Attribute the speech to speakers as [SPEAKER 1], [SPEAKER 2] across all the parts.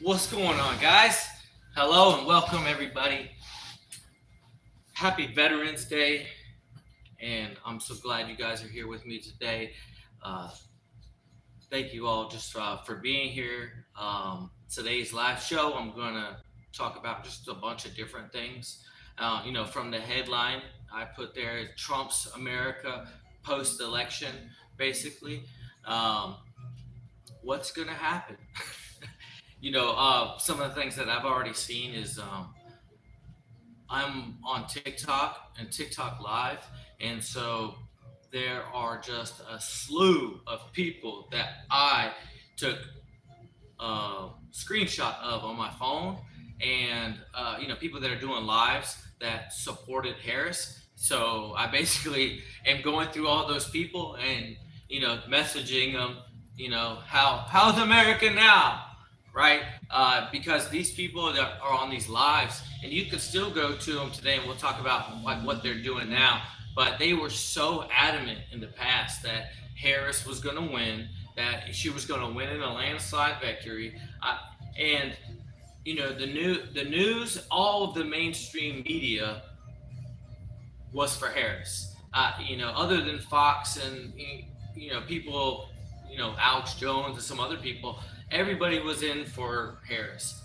[SPEAKER 1] What's going on, guys? Hello and welcome, everybody. Happy Veterans Day, and I'm so glad you guys are here with me today. Uh, Thank you all just for being here. Today's live show, I'm going to talk about just a bunch of different things. From the headline I put there, Trump's America post election, basically. Um, what's going to happen? Some of the things that I've already seen is I'm on TikTok and TikTok Live, and so there are just a slew of people that I took a screenshot of on my phone, and people that are doing lives that supported Harris. So I basically am going through all those people and messaging them. How's America now, right? Because these people that are on these lives, and you could still go to them today, and we'll talk about like what they're doing now. But they were so adamant in the past that Harris was going to win, that she was going to win in a landslide victory, and the news, all of the mainstream media was for Harris. Other than Fox and people, Alex Jones and some other people, everybody was in for Harris.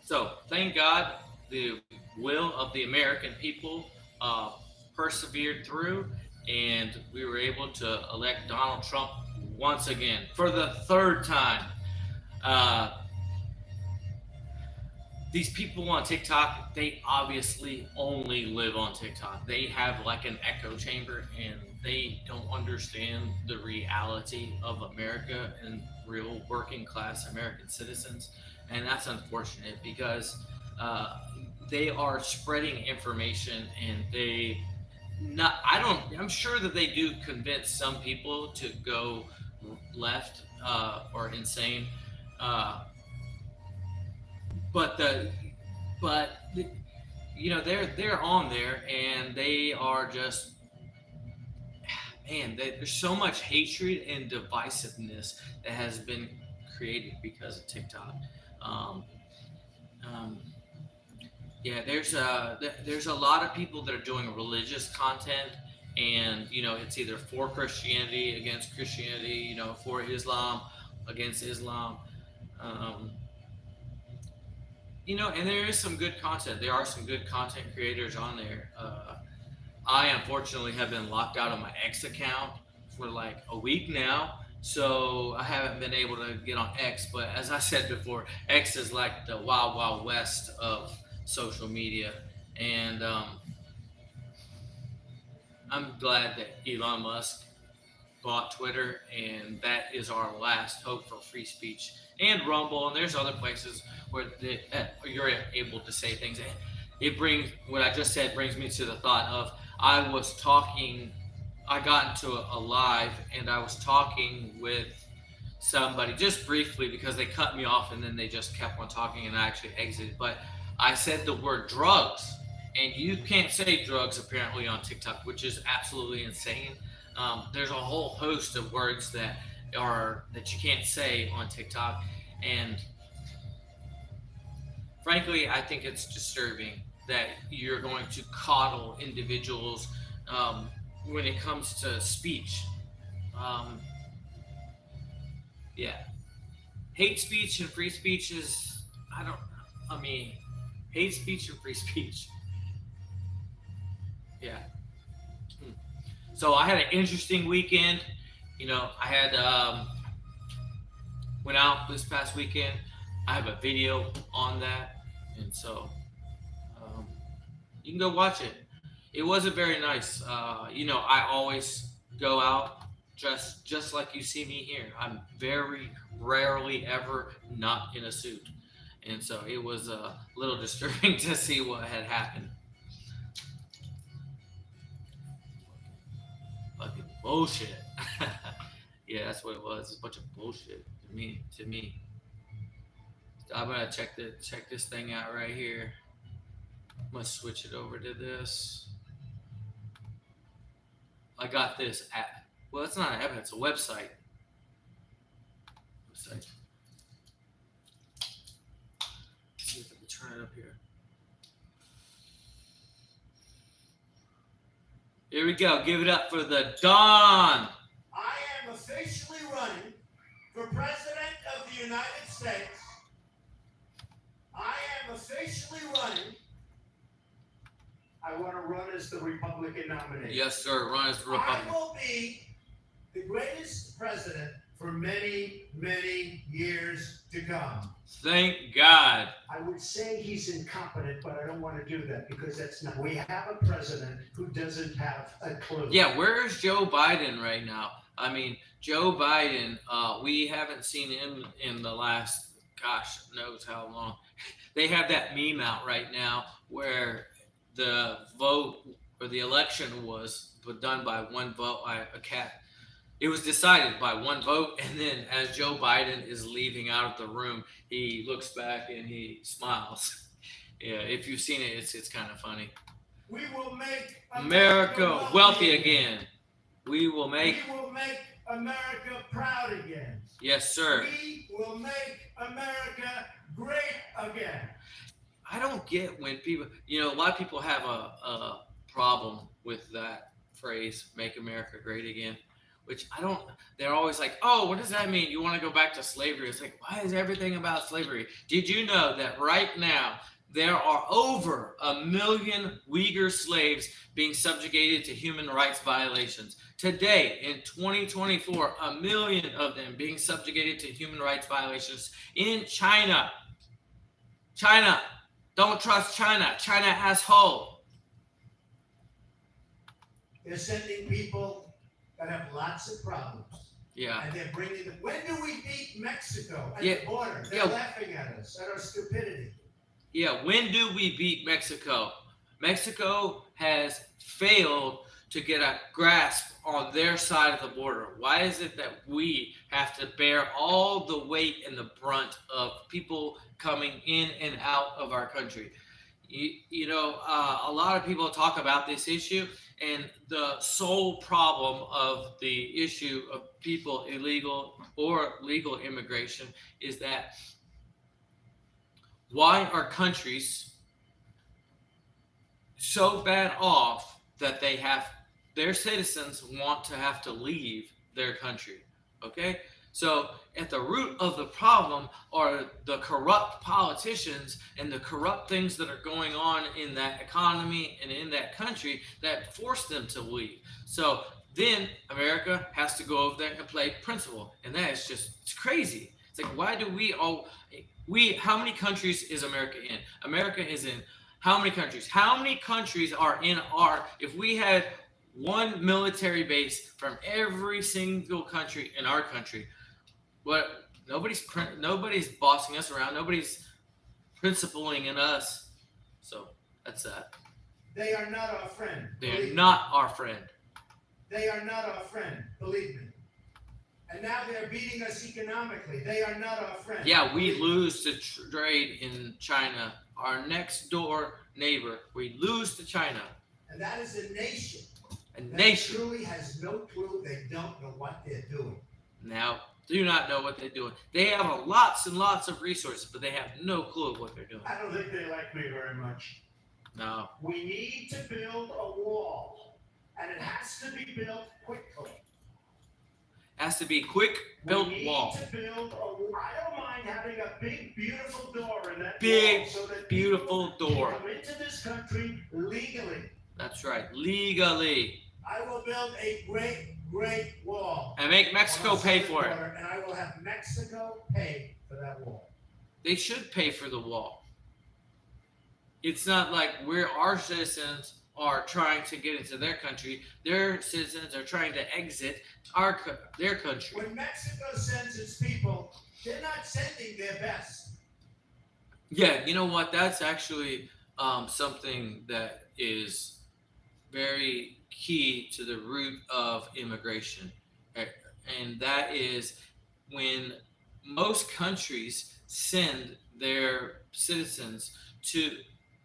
[SPEAKER 1] So thank God the will of the American people uh, persevered through, and we were able to elect Donald Trump once again for the third time. Uh, these people on TikTok, they obviously only live on TikTok. They have like an echo chamber, and they don't understand the reality of America and real working class American citizens. And that's unfortunate because uh, they are spreading information, and I'm sure that they do convince some people to go left or insane. Uh, but the but they're on there, and they are just, man, there's so much hatred and divisiveness that has been created because of TikTok. Um, um, yeah, there's a lot of people that are doing religious content, and it's either for Christianity against Christianity, for Islam against Islam. Um, and there is some good content. There are some good content creators on there. I unfortunately have been locked out of my X account for like a week now, so I haven't been able to get on X. But as I said before, X is like the wild, wild west of social media, and I'm glad that Elon Musk bought Twitter, and that is our last hope for free speech. And Rumble, and there's other places where you're able to say things. It brings what I just said brings me to the thought of I was talking. I got into a live, and I was talking with somebody just briefly because they cut me off, and then they just kept on talking, and I actually exited. But I said the word drugs, and you can't say drugs apparently on TikTok, which is absolutely insane. There's a whole host of words that you can't say on TikTok, and frankly, I think it's disturbing that you're going to coddle individuals when it comes to speech. Um, yeah, hate speech and free speech is, I don't, I mean, hate speech and free speech. Yeah. Hmm. So I had an interesting weekend. I had went out this past weekend. I have a video on that, and so um, you can go watch it. It wasn't very nice. I always go out just like you see me here. I'm very rarely ever not in a suit, and so it was a little disturbing to see what had happened. Fucking bullshit. Yeah, that's what it was. It's a bunch of bullshit to me. I'm gonna check this thing out right here. I'm gonna switch it over to this. I got this app. Well, it's not an app. It's a website. Here we go. Give it up for the Don.
[SPEAKER 2] I am officially running for President of the United States. I am officially running. I want to run as the Republican nominee.
[SPEAKER 1] Yes, sir. Run as the Republican.
[SPEAKER 2] I will be the greatest president for many, many years to come.
[SPEAKER 1] Thank God.
[SPEAKER 2] I would say he's incompetent, but I don't want to do that because that's not. We have a president who doesn't have a clue.
[SPEAKER 1] Yeah, where's Joe Biden right now? I mean, Joe Biden, we haven't seen him in the last, gosh, knows how long. They have that meme out right now where the vote or the election was done by one vote, a cat. It was decided by one vote, and then as Joe Biden is leaving out of the room, he looks back and he smiles. Yeah, if you've seen it, it's kind of funny.
[SPEAKER 2] We will make
[SPEAKER 1] America wealthy again. We will make
[SPEAKER 2] America proud again.
[SPEAKER 1] Yes, sir.
[SPEAKER 2] We will make America great again.
[SPEAKER 1] I don't get when people, a lot of people have a problem with that phrase, make America great again. Which I don't, they're always like, oh, what does that mean? You want to go back to slavery? It's like, why is everything about slavery? Did you know that right now there are over 1 million Uyghur slaves being subjugated to human rights violations? Today, in 2024, 1 million of them being subjugated to human rights violations in China. China, don't trust China. China asshole.
[SPEAKER 2] They're sending people that have lots of problems.
[SPEAKER 1] Yeah.
[SPEAKER 2] And they're bringing them. When do we beat Mexico at the border? They're laughing at us, at our stupidity.
[SPEAKER 1] Yeah, when do we beat Mexico? Mexico has failed to get a grasp on their side of the border. Why is it that we have to bear all the weight and the brunt of people coming in and out of our country? A lot of people talk about this issue, and the sole problem of the issue of people illegal or legal immigration is that why are countries so bad off that they have their citizens want to have to leave their country? Okay? So at the root of the problem are the corrupt politicians and the corrupt things that are going on in that economy and in that country that force them to leave. So then America has to go over there and play principal. And that is it's crazy. It's like, why do how many countries is America in? America is in how many countries? How many countries are in if we had one military base from every single country in our country, nobody's bossing us around. Nobody's principling in us. So that's that.
[SPEAKER 2] They are not our friend.
[SPEAKER 1] They are not our friend.
[SPEAKER 2] They are not our friend. Believe me. And now they're beating us economically. They are not our friend.
[SPEAKER 1] Yeah, we lose to trade in China. Our next door neighbor, we lose to China.
[SPEAKER 2] And that is a nation.
[SPEAKER 1] That
[SPEAKER 2] truly has no clue. They don't know what they're doing.
[SPEAKER 1] Now, do not know what they're doing. They have lots and lots of resources, but they have no clue what they're doing.
[SPEAKER 2] I don't think they like me very much.
[SPEAKER 1] No.
[SPEAKER 2] We need to build a wall, and it has to be built quickly.
[SPEAKER 1] Has to be quick built wall.
[SPEAKER 2] We need to build a wall. I don't mind having a big, beautiful door in that
[SPEAKER 1] big,
[SPEAKER 2] wall so that
[SPEAKER 1] beautiful door.
[SPEAKER 2] Come into this country legally.
[SPEAKER 1] That's right, legally.
[SPEAKER 2] I will build a great, great wall.
[SPEAKER 1] And make Mexico pay for it.
[SPEAKER 2] And I will have Mexico pay for that wall.
[SPEAKER 1] They should pay for the wall. It's not like our citizens are trying to get into their country. Their citizens are trying to exit their country.
[SPEAKER 2] When Mexico sends its people, they're not sending their best.
[SPEAKER 1] Yeah, you know what? That's actually something that is very key to the root of immigration. And that is when most countries send their citizens to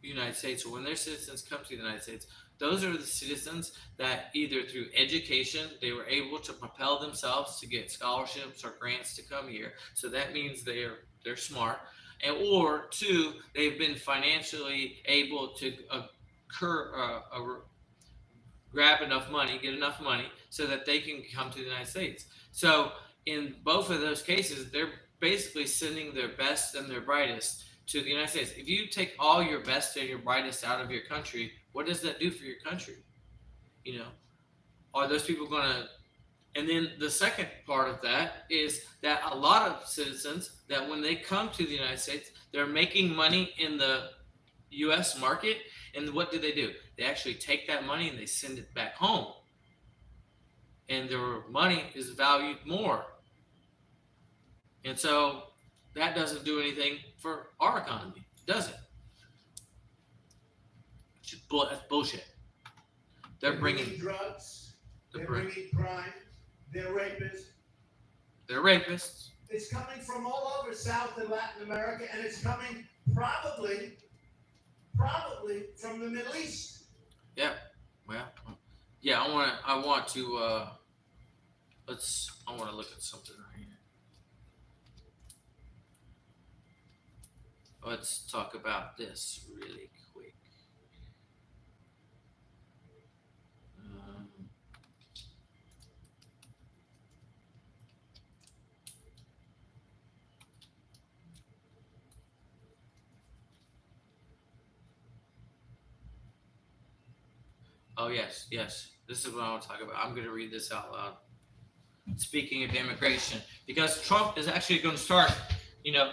[SPEAKER 1] the United States, or when their citizens come to the United States, those are the citizens that either through education, they were able to propel themselves to get scholarships or grants to come here. So that means they're smart. Or two, they've been financially able to grab enough money, get enough money, so that they can come to the United States. So in both of those cases, they're basically sending their best and their brightest to the United States. If you take all your best and your brightest out of your country, what does that do for your country? You know, are those people going to? And then the second part of that is that a lot of citizens that when they come to the United States, they're making money in the U.S. market. And what do? They actually take that money and they send it back home. And their money is valued more. And so that doesn't do anything for our economy, does it? That's bullshit.
[SPEAKER 2] They're bringing drugs. They're bringing crime. They're rapists.
[SPEAKER 1] They're rapists.
[SPEAKER 2] It's coming from all over South and Latin America, and it's coming probably from the Middle East.
[SPEAKER 1] Yeah. Well, yeah. I want to look at something right here. Let's talk about this really quick. Oh, yes. This is what I want to talk about. I'm going to read this out loud. Speaking of immigration, because Trump is actually going to start,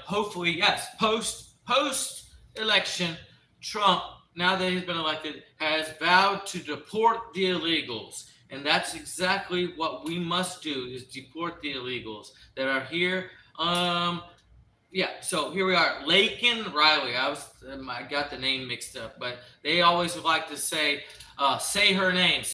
[SPEAKER 1] hopefully, yes, post-election, Trump, now that he's been elected, has vowed to deport the illegals. And that's exactly what we must do, is deport the illegals that are here. So here we are, Laken Riley. I got the name mixed up, but they always like to say her name.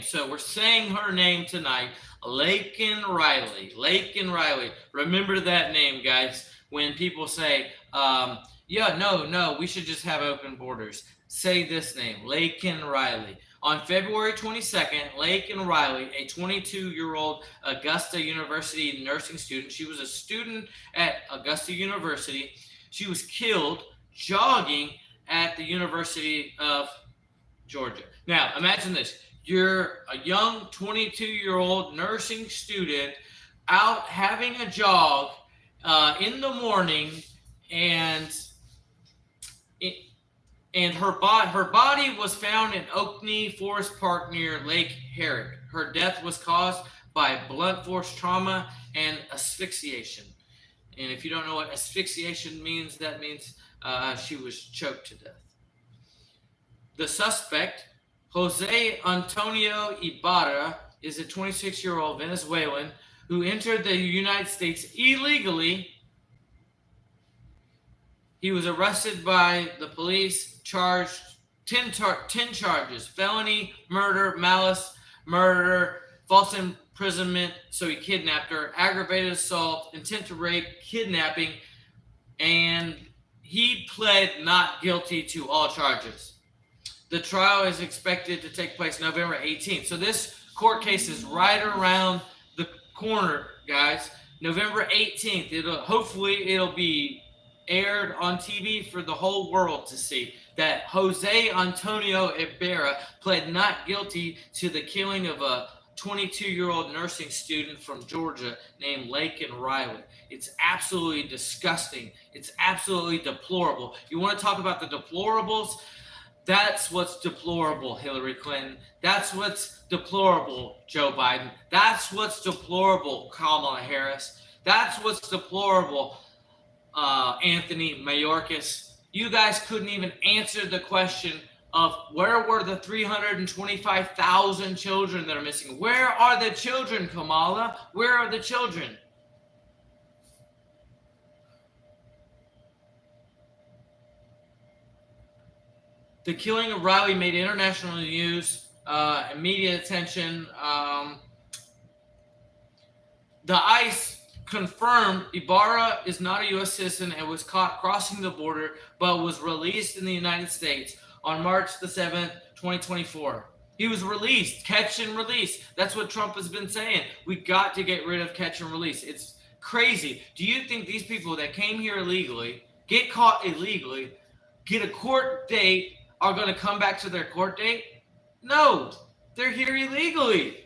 [SPEAKER 1] So we're saying her name tonight, Laken Riley. Remember that name, guys. When people say, no, we should just have open borders. Say this name, Laken Riley. On February 22nd, Laken Riley, a 22-year-old Augusta University nursing student, she was a student at Augusta University. She was killed jogging at the University of Georgia. Now, imagine this. You're a young 22-year-old nursing student out having a jog in the morning, and her body was found in Oakney Forest Park near Lake Herrick. Her death was caused by blunt force trauma and asphyxiation. And if you don't know what asphyxiation means, that means she was choked to death. The suspect, Jose Antonio Ibarra, is a 26-year-old Venezuelan who entered the United States illegally. He was arrested by the police, charged 10 charges: felony, murder, malice, murder, false imprisonment, so he kidnapped her, aggravated assault, intent to rape, kidnapping, and he pled not guilty to all charges. The trial is expected to take place November 18th. So this court case is right around the corner, guys. November 18th. Hopefully it'll be aired on TV for the whole world to see that Jose Antonio Ibarra pled not guilty to the killing of a 22-year-old nursing student from Georgia named Laken Riley. It's absolutely disgusting. It's absolutely deplorable. You want to talk about the deplorables? That's what's deplorable, Hillary Clinton. That's what's deplorable, Joe Biden. That's what's deplorable, Kamala Harris. That's what's deplorable, Anthony Mayorkas. You guys couldn't even answer the question of where were the 325,000 children that are missing? Where are the children, Kamala? Where are the children? The killing of Riley made international news, media attention. The ICE confirmed Ibarra is not a U.S. citizen and was caught crossing the border, but was released in the United States on March the 7th, 2024. He was released, catch and release. That's what Trump has been saying. We got to get rid of catch and release. It's crazy. Do you think these people that came here illegally, get caught illegally, get a court date, are going to come back to their court date? No. They're here illegally.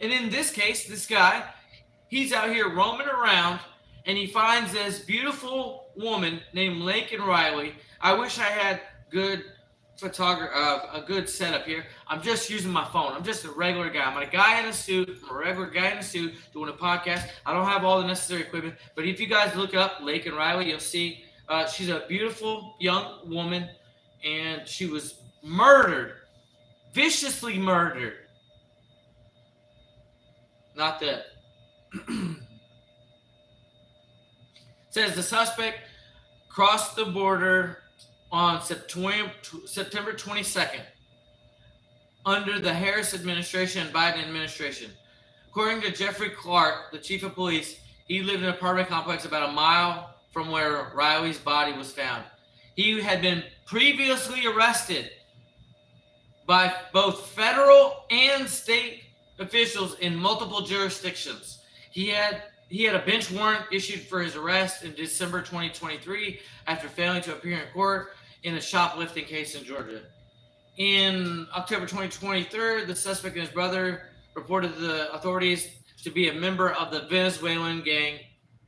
[SPEAKER 1] And in this case, this guy, he's out here roaming around and he finds this beautiful woman named Laken Riley. I wish I had good a good setup here. I'm just using my phone. I'm just a regular guy. I'm a guy in a suit. I'm a regular guy in a suit doing a podcast. I don't have all the necessary equipment. But if you guys look up Laken Riley, you'll see she's a beautiful young woman and she was murdered, viciously murdered. Not that. Says the suspect crossed the border on September 22nd under the Harris administration and Biden administration. According to Jeffrey Clark, the chief of police, he lived in an apartment complex about a mile from where Riley's body was found. He had been previously arrested by both federal and state officials in multiple jurisdictions. He had a bench warrant issued for his arrest in December 2023 after failing to appear in court in a shoplifting case in Georgia. In October 2023, the suspect and his brother reported to the authorities to be a member of the Venezuelan gang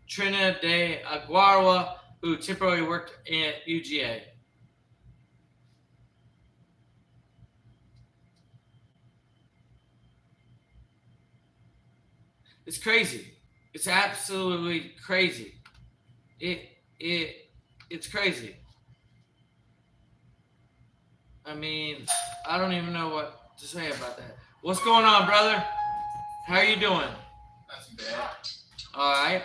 [SPEAKER 1] Trina de Aguarua, who temporarily worked at UGA. It's crazy. It's absolutely crazy. It's crazy. I mean, I don't even know what to say about that. What's going on, brother? How are you doing?
[SPEAKER 3] Not too bad.
[SPEAKER 1] All right.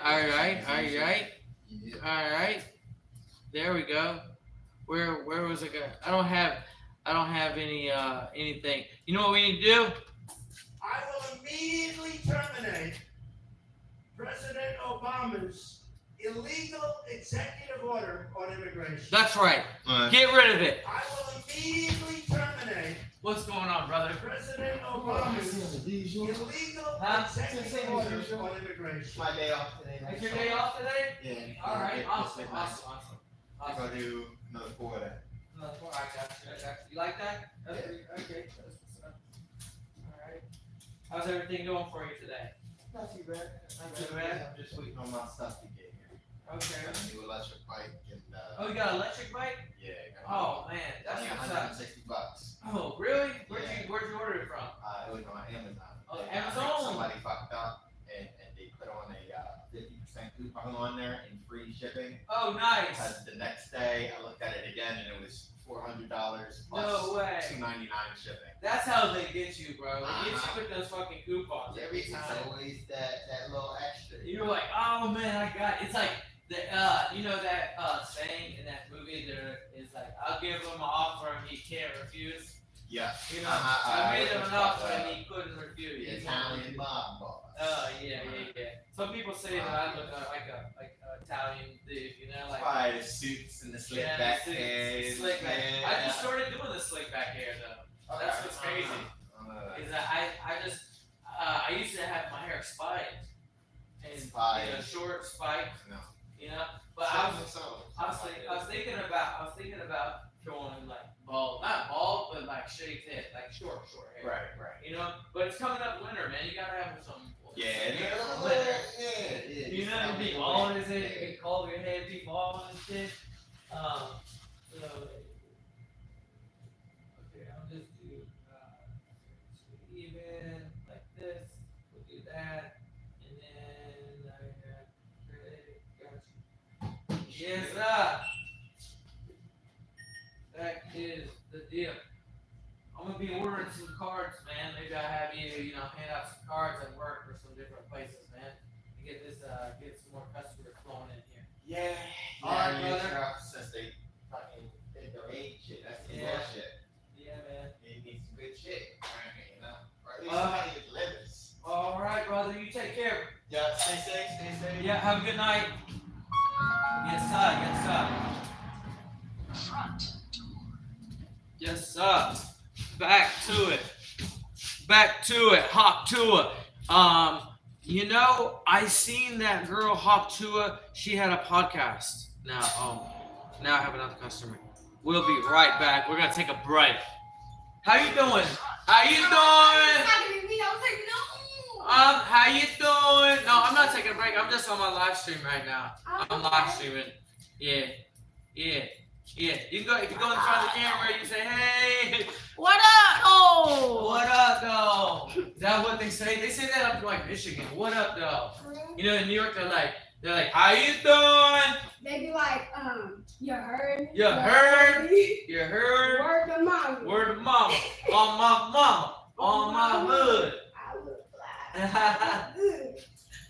[SPEAKER 3] Yeah.
[SPEAKER 1] All right. There we go. Where was it going? I don't have any anything. You know what we need to do?
[SPEAKER 2] I will immediately terminate President Obama's illegal executive order on immigration.
[SPEAKER 1] That's right. Get rid of it.
[SPEAKER 2] I will immediately terminate
[SPEAKER 1] What's going on, brother?
[SPEAKER 2] President Obama's illegal executive order on immigration.
[SPEAKER 3] My day off today.
[SPEAKER 1] Is your day off today?
[SPEAKER 3] Yeah.
[SPEAKER 1] All right. Awesome.
[SPEAKER 3] I'm gonna do another 4 of that.
[SPEAKER 1] I got you. You like that? That's pretty, okay. All right. How's everything going for you today?
[SPEAKER 3] Not too bad.
[SPEAKER 1] Not too bad.
[SPEAKER 3] I'm just waiting on my stuff to get here.
[SPEAKER 1] Okay.
[SPEAKER 3] Got a new electric bike and
[SPEAKER 1] Oh, you got an electric bike?
[SPEAKER 3] yeah.
[SPEAKER 1] Oh man, that's
[SPEAKER 3] only
[SPEAKER 1] what's up.
[SPEAKER 3] $160.
[SPEAKER 1] Oh, really? Where'd you order it from?
[SPEAKER 3] It was on Amazon.
[SPEAKER 1] Oh,
[SPEAKER 3] And I think
[SPEAKER 1] Amazon.
[SPEAKER 3] somebody fucked up and they put on a 50% coupon on there and free shipping.
[SPEAKER 1] Oh, nice.
[SPEAKER 3] Because the next day I looked at it again and it was $400 plus
[SPEAKER 1] No way.
[SPEAKER 3] $299 shipping.
[SPEAKER 1] That's how they get you, bro. They get
[SPEAKER 3] Uh-huh.
[SPEAKER 1] you with those fucking coupons every
[SPEAKER 3] It's
[SPEAKER 1] time.
[SPEAKER 3] always that little extra.
[SPEAKER 1] You're like, oh man, I got it. It's like the you know that saying in that movie there is like, I'll give him an offer and he can't refuse.
[SPEAKER 3] Yeah.
[SPEAKER 1] You know,
[SPEAKER 3] Uh-huh.
[SPEAKER 1] I made him an offer and he couldn't refuse.
[SPEAKER 3] The Italian mob boss.
[SPEAKER 1] Oh yeah. Some people say that I look like a Italian dude, you know, like
[SPEAKER 3] Probably the suits and the slick back
[SPEAKER 1] suits,
[SPEAKER 3] hair.
[SPEAKER 1] slick back. I just started doing the slick back hair though. That's what's crazy. Is that I used to have my hair spiked and short spiked,
[SPEAKER 3] No.
[SPEAKER 1] you know. But I was thinking about going like bald, not bald, but like shaved head, like short hair.
[SPEAKER 3] Right.
[SPEAKER 1] You know, but it's coming up winter, man. You gotta have some.
[SPEAKER 3] Yeah.
[SPEAKER 1] You know, you be bald as it, you can call your head, be bald and shit. So, okay, I'll just do even like this. We'll do that, and then got you. Yes, sir. That is the deal. I'm gonna be ordering some cards, man. Maybe I have you know, hand out some cards at work for some different places, man. To get this, get some more customers flowing in here.
[SPEAKER 3] Yeah.
[SPEAKER 1] All right, brother.
[SPEAKER 3] Since they fucking did their age shit, that's the
[SPEAKER 1] Yeah.
[SPEAKER 3] bullshit.
[SPEAKER 1] Yeah, man.
[SPEAKER 3] They need some good shit. You know? Or at least somebody who delivers.
[SPEAKER 1] All right, brother. You take care.
[SPEAKER 3] Yeah, stay safe.
[SPEAKER 1] Yeah, have a good night. Yes, sir. Yes, sir. Back to it. Hop to it. You know, I seen that girl hop to it. She had a podcast. Now I have another customer. We'll be right back. We're gonna take a break. How you doing? How you doing?
[SPEAKER 4] Talking to me, I was like, no.
[SPEAKER 1] How you doing? No, I'm not taking a break. I'm just on my live stream right now. I'm live streaming. Yeah. You can go if you go in front of the camera. You say, "Hey,
[SPEAKER 4] What up? Oh.
[SPEAKER 1] what up, though?" Is that what they say? They say that up in like Michigan. What up, though? You know, in New York, they're like, "How you doing?"
[SPEAKER 4] They be like, you heard?
[SPEAKER 1] You heard? You heard?
[SPEAKER 4] Word to mama.
[SPEAKER 1] Word of mama. On my mama. On my hood.
[SPEAKER 4] I look fly. Good.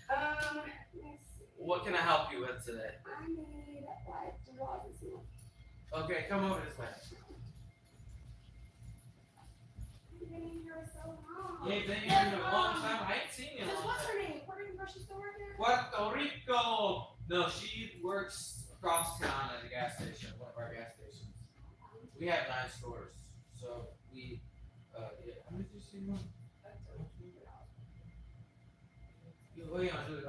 [SPEAKER 4] Let's see.
[SPEAKER 1] What can I help you with today?
[SPEAKER 4] I need like $2.
[SPEAKER 1] Okay, come over this way.
[SPEAKER 4] You've been in here so long.
[SPEAKER 1] You ain't been here in a long time. I ain't seen you in a
[SPEAKER 4] Just
[SPEAKER 1] long
[SPEAKER 4] what's
[SPEAKER 1] time.
[SPEAKER 4] her name? Puerto Rican grocery store right there?
[SPEAKER 1] Puerto Rico. No, she works across town at a gas station, one of our gas stations. We have 9 stores, so we, yeah. How many did you see? One? What are you gonna do?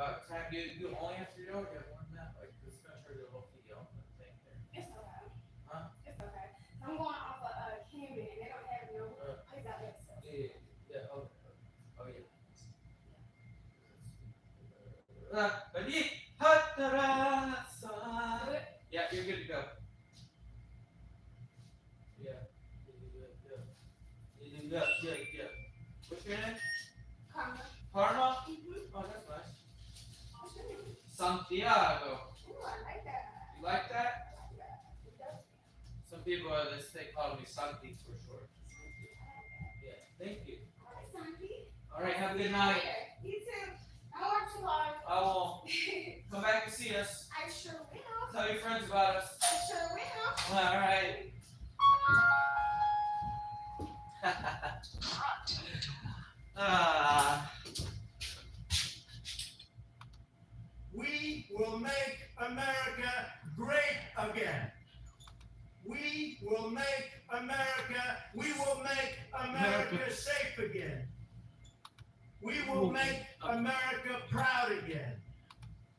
[SPEAKER 1] You only have 3 dollars. You have more than that. Like this is gonna charge you a little fee on the thing there.
[SPEAKER 4] It's okay.
[SPEAKER 1] Huh?
[SPEAKER 4] It's okay. I'm going off of Camden and they don't have no place out there. So.
[SPEAKER 1] Yeah. Oh yeah. Yeah, you're good to go. Yeah. What's your name?
[SPEAKER 4] Karma.
[SPEAKER 1] Karma?
[SPEAKER 4] Mm-hmm.
[SPEAKER 1] Oh, that's nice.
[SPEAKER 4] What's your name?
[SPEAKER 1] Santiago.
[SPEAKER 4] Ooh, I like that.
[SPEAKER 1] You like that?
[SPEAKER 4] I like that. It does.
[SPEAKER 1] Some people they call me Santi for short. Yeah, thank you.
[SPEAKER 4] All right, Santi.
[SPEAKER 1] All right, have a good night.
[SPEAKER 4] You too. I work too hard.
[SPEAKER 1] I will come back and see us.
[SPEAKER 4] I sure will.
[SPEAKER 1] Tell your friends about us.
[SPEAKER 4] I sure will.
[SPEAKER 1] All right.
[SPEAKER 2] We will make America great again. We will make America safe again. We will make America proud again.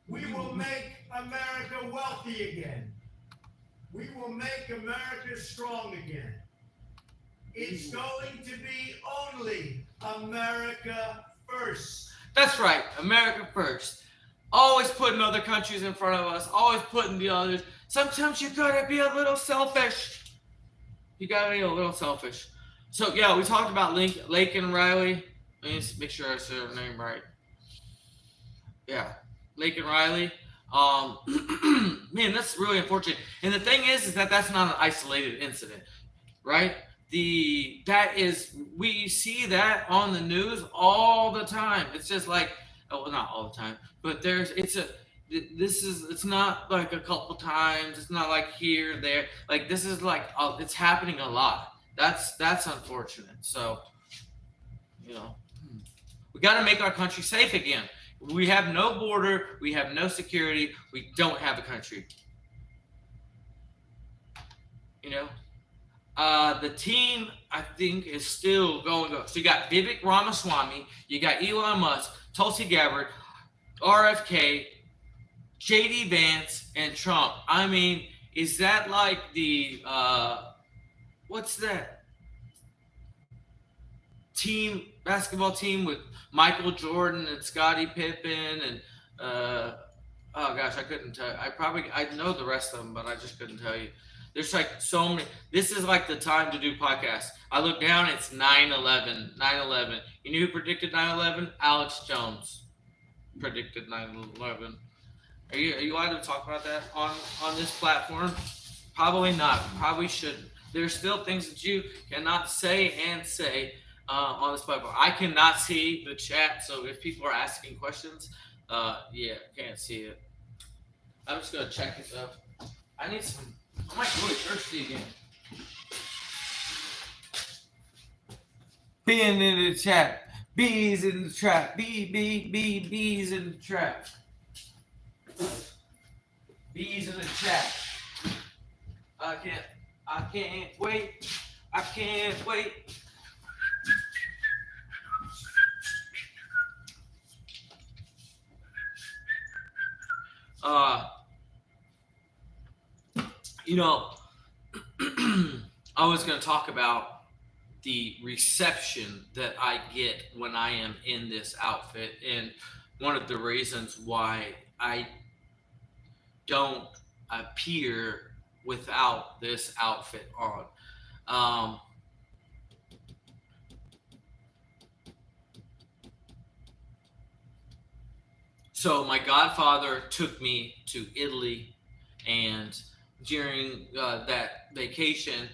[SPEAKER 2] We will make America wealthy again. We will make America strong again. It's going to be only America first.
[SPEAKER 1] That's right, America first. Always putting other countries in front of us. Always putting the others. Sometimes you gotta be a little selfish. You gotta be a little selfish. So yeah, we talked about Laken Riley. Let me just make sure I said her name right. Yeah, Laken Riley. Man, that's really unfortunate. And the thing is that that's not an isolated incident, right? We see that on the news all the time. It's just like, well, not all the time, but it's not like a couple times. It's not like here, there. Like this is like, it's happening a lot. That's unfortunate. So, we got to make our country safe again. We have no border. We have no security. We don't have a country. The team, I think, is still going. So you got Vivek Ramaswamy, you got Elon Musk, Tulsi Gabbard, RFK, JD Vance, and Trump. I mean, is that like the what's that basketball team with Michael Jordan and Scottie Pippen and oh gosh, I couldn't tell you. I know the rest of them, but I just couldn't tell you. There's like so many. This is like the time to do podcasts. I look down, it's 9/11. 9/11. You know who predicted 9/11? Alex Jones predicted 9/11. Are you allowed to talk about that on this platform? Probably not. Probably shouldn't. There's still things that you cannot say on this platform. I cannot see the chat, so if people are asking questions, can't see it. I'm just gonna check this out. I need some. I'm like really thirsty again. Being in the chat. Bees in the trap. Bees in the trap. Bees in the chat. I can't wait. I can't wait. I was going to talk about the reception that I get when I am in this outfit, and one of the reasons why I don't appear without this outfit on. Um, so my godfather took me to Italy, and during that vacation,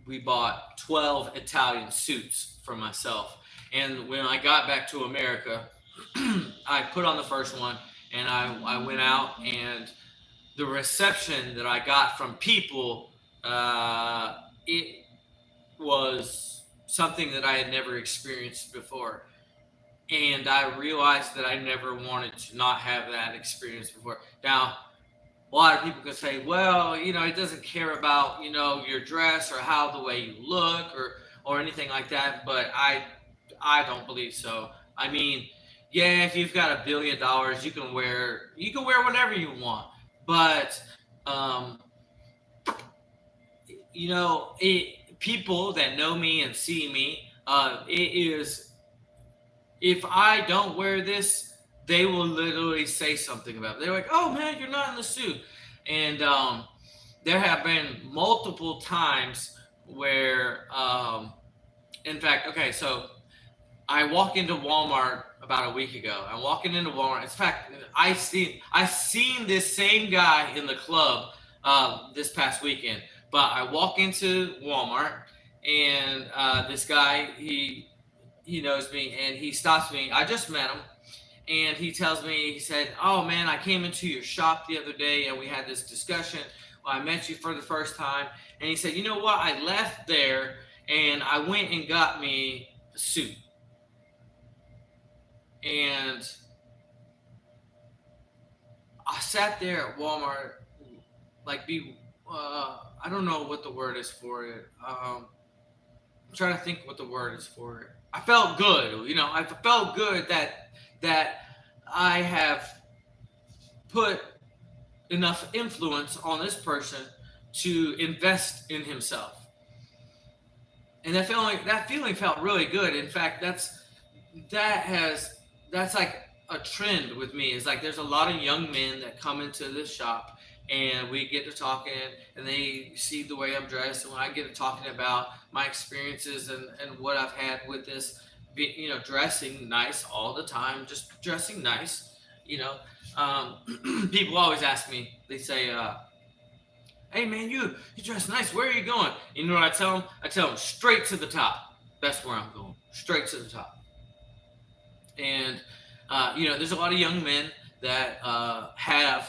[SPEAKER 1] we bought 12 Italian suits for myself. And when I got back to America, I put on the first one, and I went out, and the reception that I got from people, it was something that I had never experienced before. And I realized that I never wanted to not have that experience before. Now, a lot of people can say, well, it doesn't care about, your dress or how the way you look or anything like that. But I don't believe so. I mean, yeah, if you've got $1 billion, you can wear whatever you want. But people that know me and see me, it is, if I don't wear this, they will literally say something about it. They're like, oh man, you're not in the suit. And there have been multiple times where, in fact, okay, so I walk into Walmart about a week ago. I'm walking into Walmart. In fact, I seen this same guy in the club this past weekend. But I walk into Walmart, and this guy, he knows me, and he stops me. I just met him, and he tells me, he said, oh man, I came into your shop the other day, and we had this discussion. Well, I met you for the first time. And he said, you know what? I left there, and I went and got me a suit. And I sat there at Walmart, like, I don't know what the word is for it. I'm trying to think what the word is for it. I felt good, I felt good that I have put enough influence on this person to invest in himself. And that feeling felt really good. In fact, that's like a trend with me. It's like there's a lot of young men that come into this shop, and we get to talking, and they see the way I'm dressed, and when I get to talking about my experiences and what I've had with this, dressing nice all the time, just dressing nice, people always ask me, they say, hey man, you dress nice, where are you going? You know what I tell them? I tell them straight to the top. That's where I'm going, straight to the top. And there's a lot of young men that have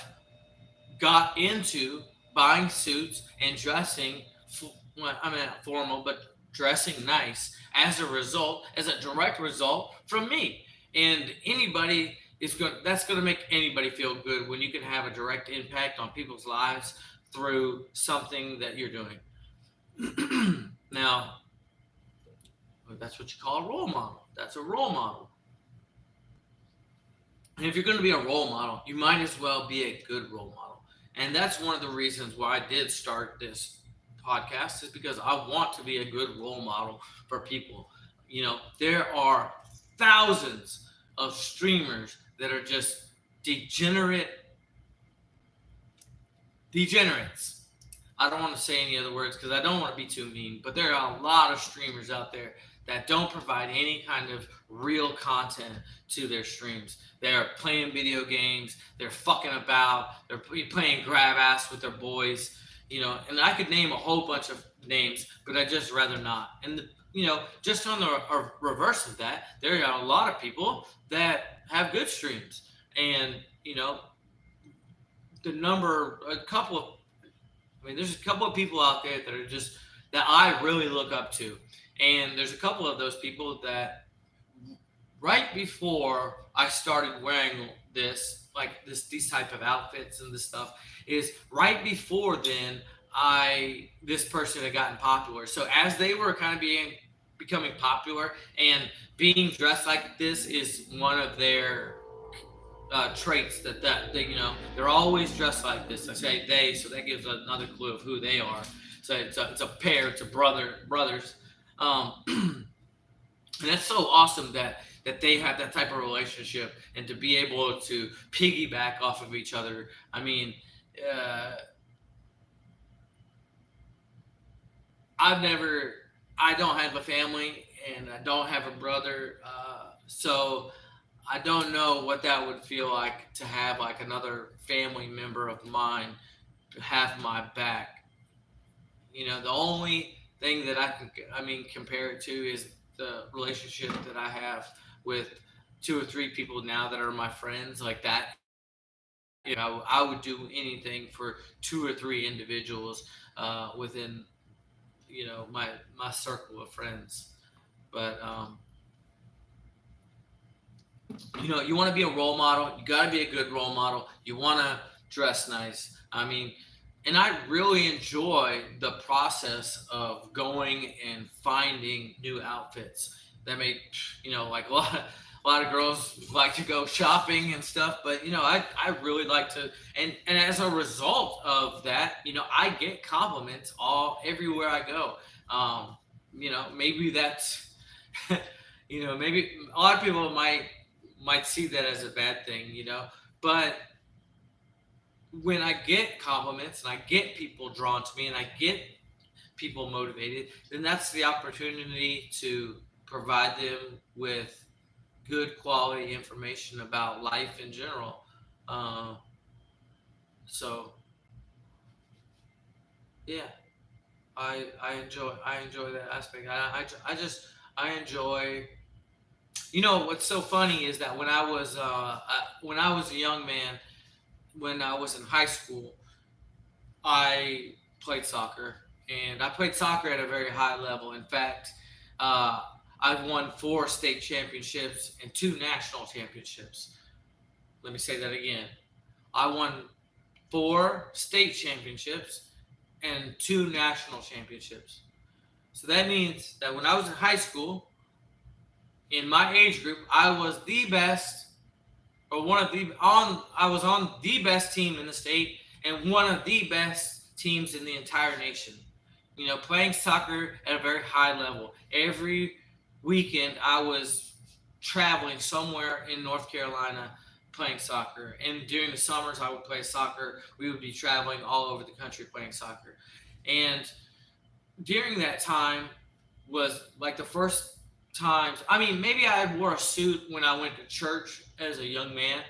[SPEAKER 1] got into buying suits and dressing, not formal, but dressing nice as a direct result from me. And that's going to make anybody feel good when you can have a direct impact on people's lives through something that you're doing. Now, that's what you call a role model. That's a role model. And if you're going to be a role model, you might as well be a good role model. And that's one of the reasons why I did start this podcast, is because I want to be a good role model for people. There are thousands of streamers that are just degenerates. I don't want to say any other words because I don't want to be too mean, but there are a lot of streamers out there that don't provide any kind of real content to their streams. They're playing video games, they're fucking about, they're playing grab ass with their boys, and I could name a whole bunch of names, but I'd just rather not. And, just on the reverse of that, there are a lot of people that have good streams. And, there's a couple of people out there that are just, that I really look up to. And there's a couple of those people that right before I started wearing these type of outfits and this stuff, is right before then this person had gotten popular. So as they were kind of becoming popular, and being dressed like this is one of their traits that they're always dressed like this. I say they, so that gives another clue of who they are. So it's a pair, it's brothers. And that's so awesome that they have that type of relationship and to be able to piggyback off of each other. I mean, uh, I've never, I don't have a family and I don't have a brother, so I don't know what that would feel like to have like another family member of mine to have my back. You know, the only thing that I mean, compare it to is the relationship that I have with two or three people now that are my friends. Like that, you know, I would do anything for two or three individuals within, you know, my circle of friends. But you know, you want to be a role model. You got to be a good role model. You want to dress nice. I mean, and I really enjoy the process of going and finding new outfits that make, you know, like a lot of girls like to go shopping and stuff, but you know, I really like to, and as a result of that, you know, I get compliments all everywhere I go. You know, maybe that's, you know, maybe a lot of people might see that as a bad thing, you know, but when I get compliments and I get people drawn to me and I get people motivated, then that's the opportunity to provide them with good quality information about life in general. Uh, so yeah, I enjoy that aspect. I just I enjoy. You know what's so funny is that when I was a young man, when I was in high school, I played soccer, and I played soccer at a very high level. In fact, uh, I've won four state championships and two national championships. Let me say that again. I won four state championships and two national championships. So that means that when I was in high school, in my age group, I was the best, or one of the on. I was on the best team in the state and one of the best teams in the entire nation. You know, playing soccer at a very high level. Every weekend, I was traveling somewhere in North Carolina playing soccer. And during the summers, I would play soccer. We would be traveling all over the country playing soccer. And during that time was like the first times. I mean, maybe I wore a suit when I went to church as a young man,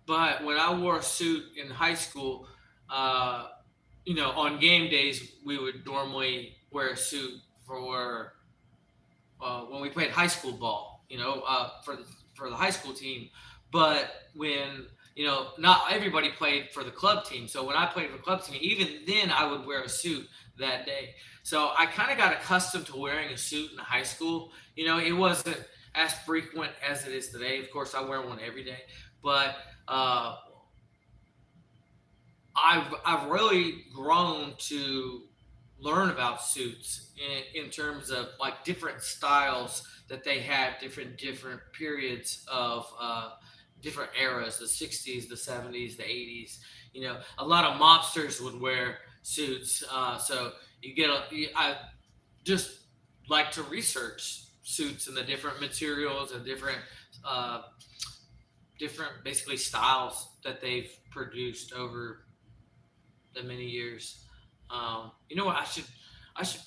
[SPEAKER 1] but when I wore a suit in high school, uh, you know, on game days we would normally wear a suit for when we played high school ball. You know, for the high school team. But when you know, not everybody played for the club team. So when I played for the club team, even then I would wear a suit that day. So I kind of got accustomed to wearing a suit in high school. You know, it wasn't as frequent as it is today. Of course, I wear one every day, but uh, I've really grown to learn about suits in terms of like different styles that they have, different periods of different eras, the 60s, the 70s, the 80s. You know, a lot of mobsters would wear suits, so you get I just like to research suits and the different materials and uh, different basically styles that they've produced over the many years. You know what? I should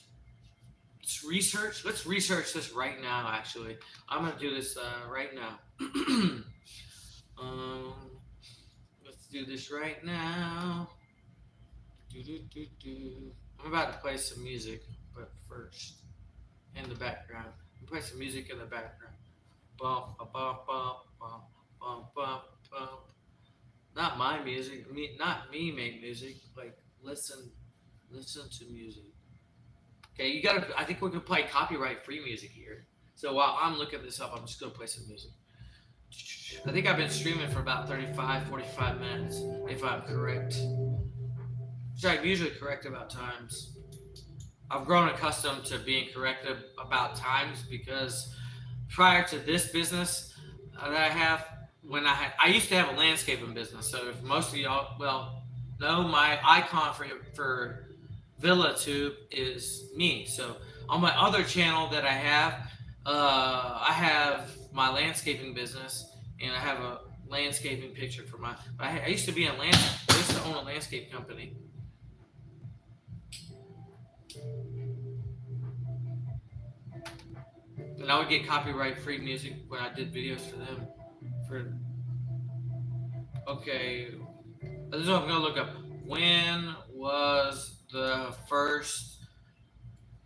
[SPEAKER 1] research. Let's research this right now. Actually, I'm gonna do this right now. um, let's do this right now. Do, do, do, do. I'm about to play some music, but first, in the background, I'm play some music in the background. Bump, bump, bump, bump, bump, bump, bump, bump. Not my music. Not me make music. Like listen to music. Okay, you gotta. I think we can play copyright free music here. So while I'm looking this up, I'm just gonna play some music. I think I've been streaming for about 35, 45 minutes, if I'm correct. So I'm usually correct about times. I've grown accustomed to being corrected about times because prior to this business that I have, I used to have a landscaping business. So if most of y'all, well, know my icon for VillaTube is me. So On my other channel that I have my landscaping business, and I have a landscaping picture for my. I used to be I used to own a landscape company. And I would get copyright-free music when I did videos for them. Okay, this is what I'm gonna look up. When was the first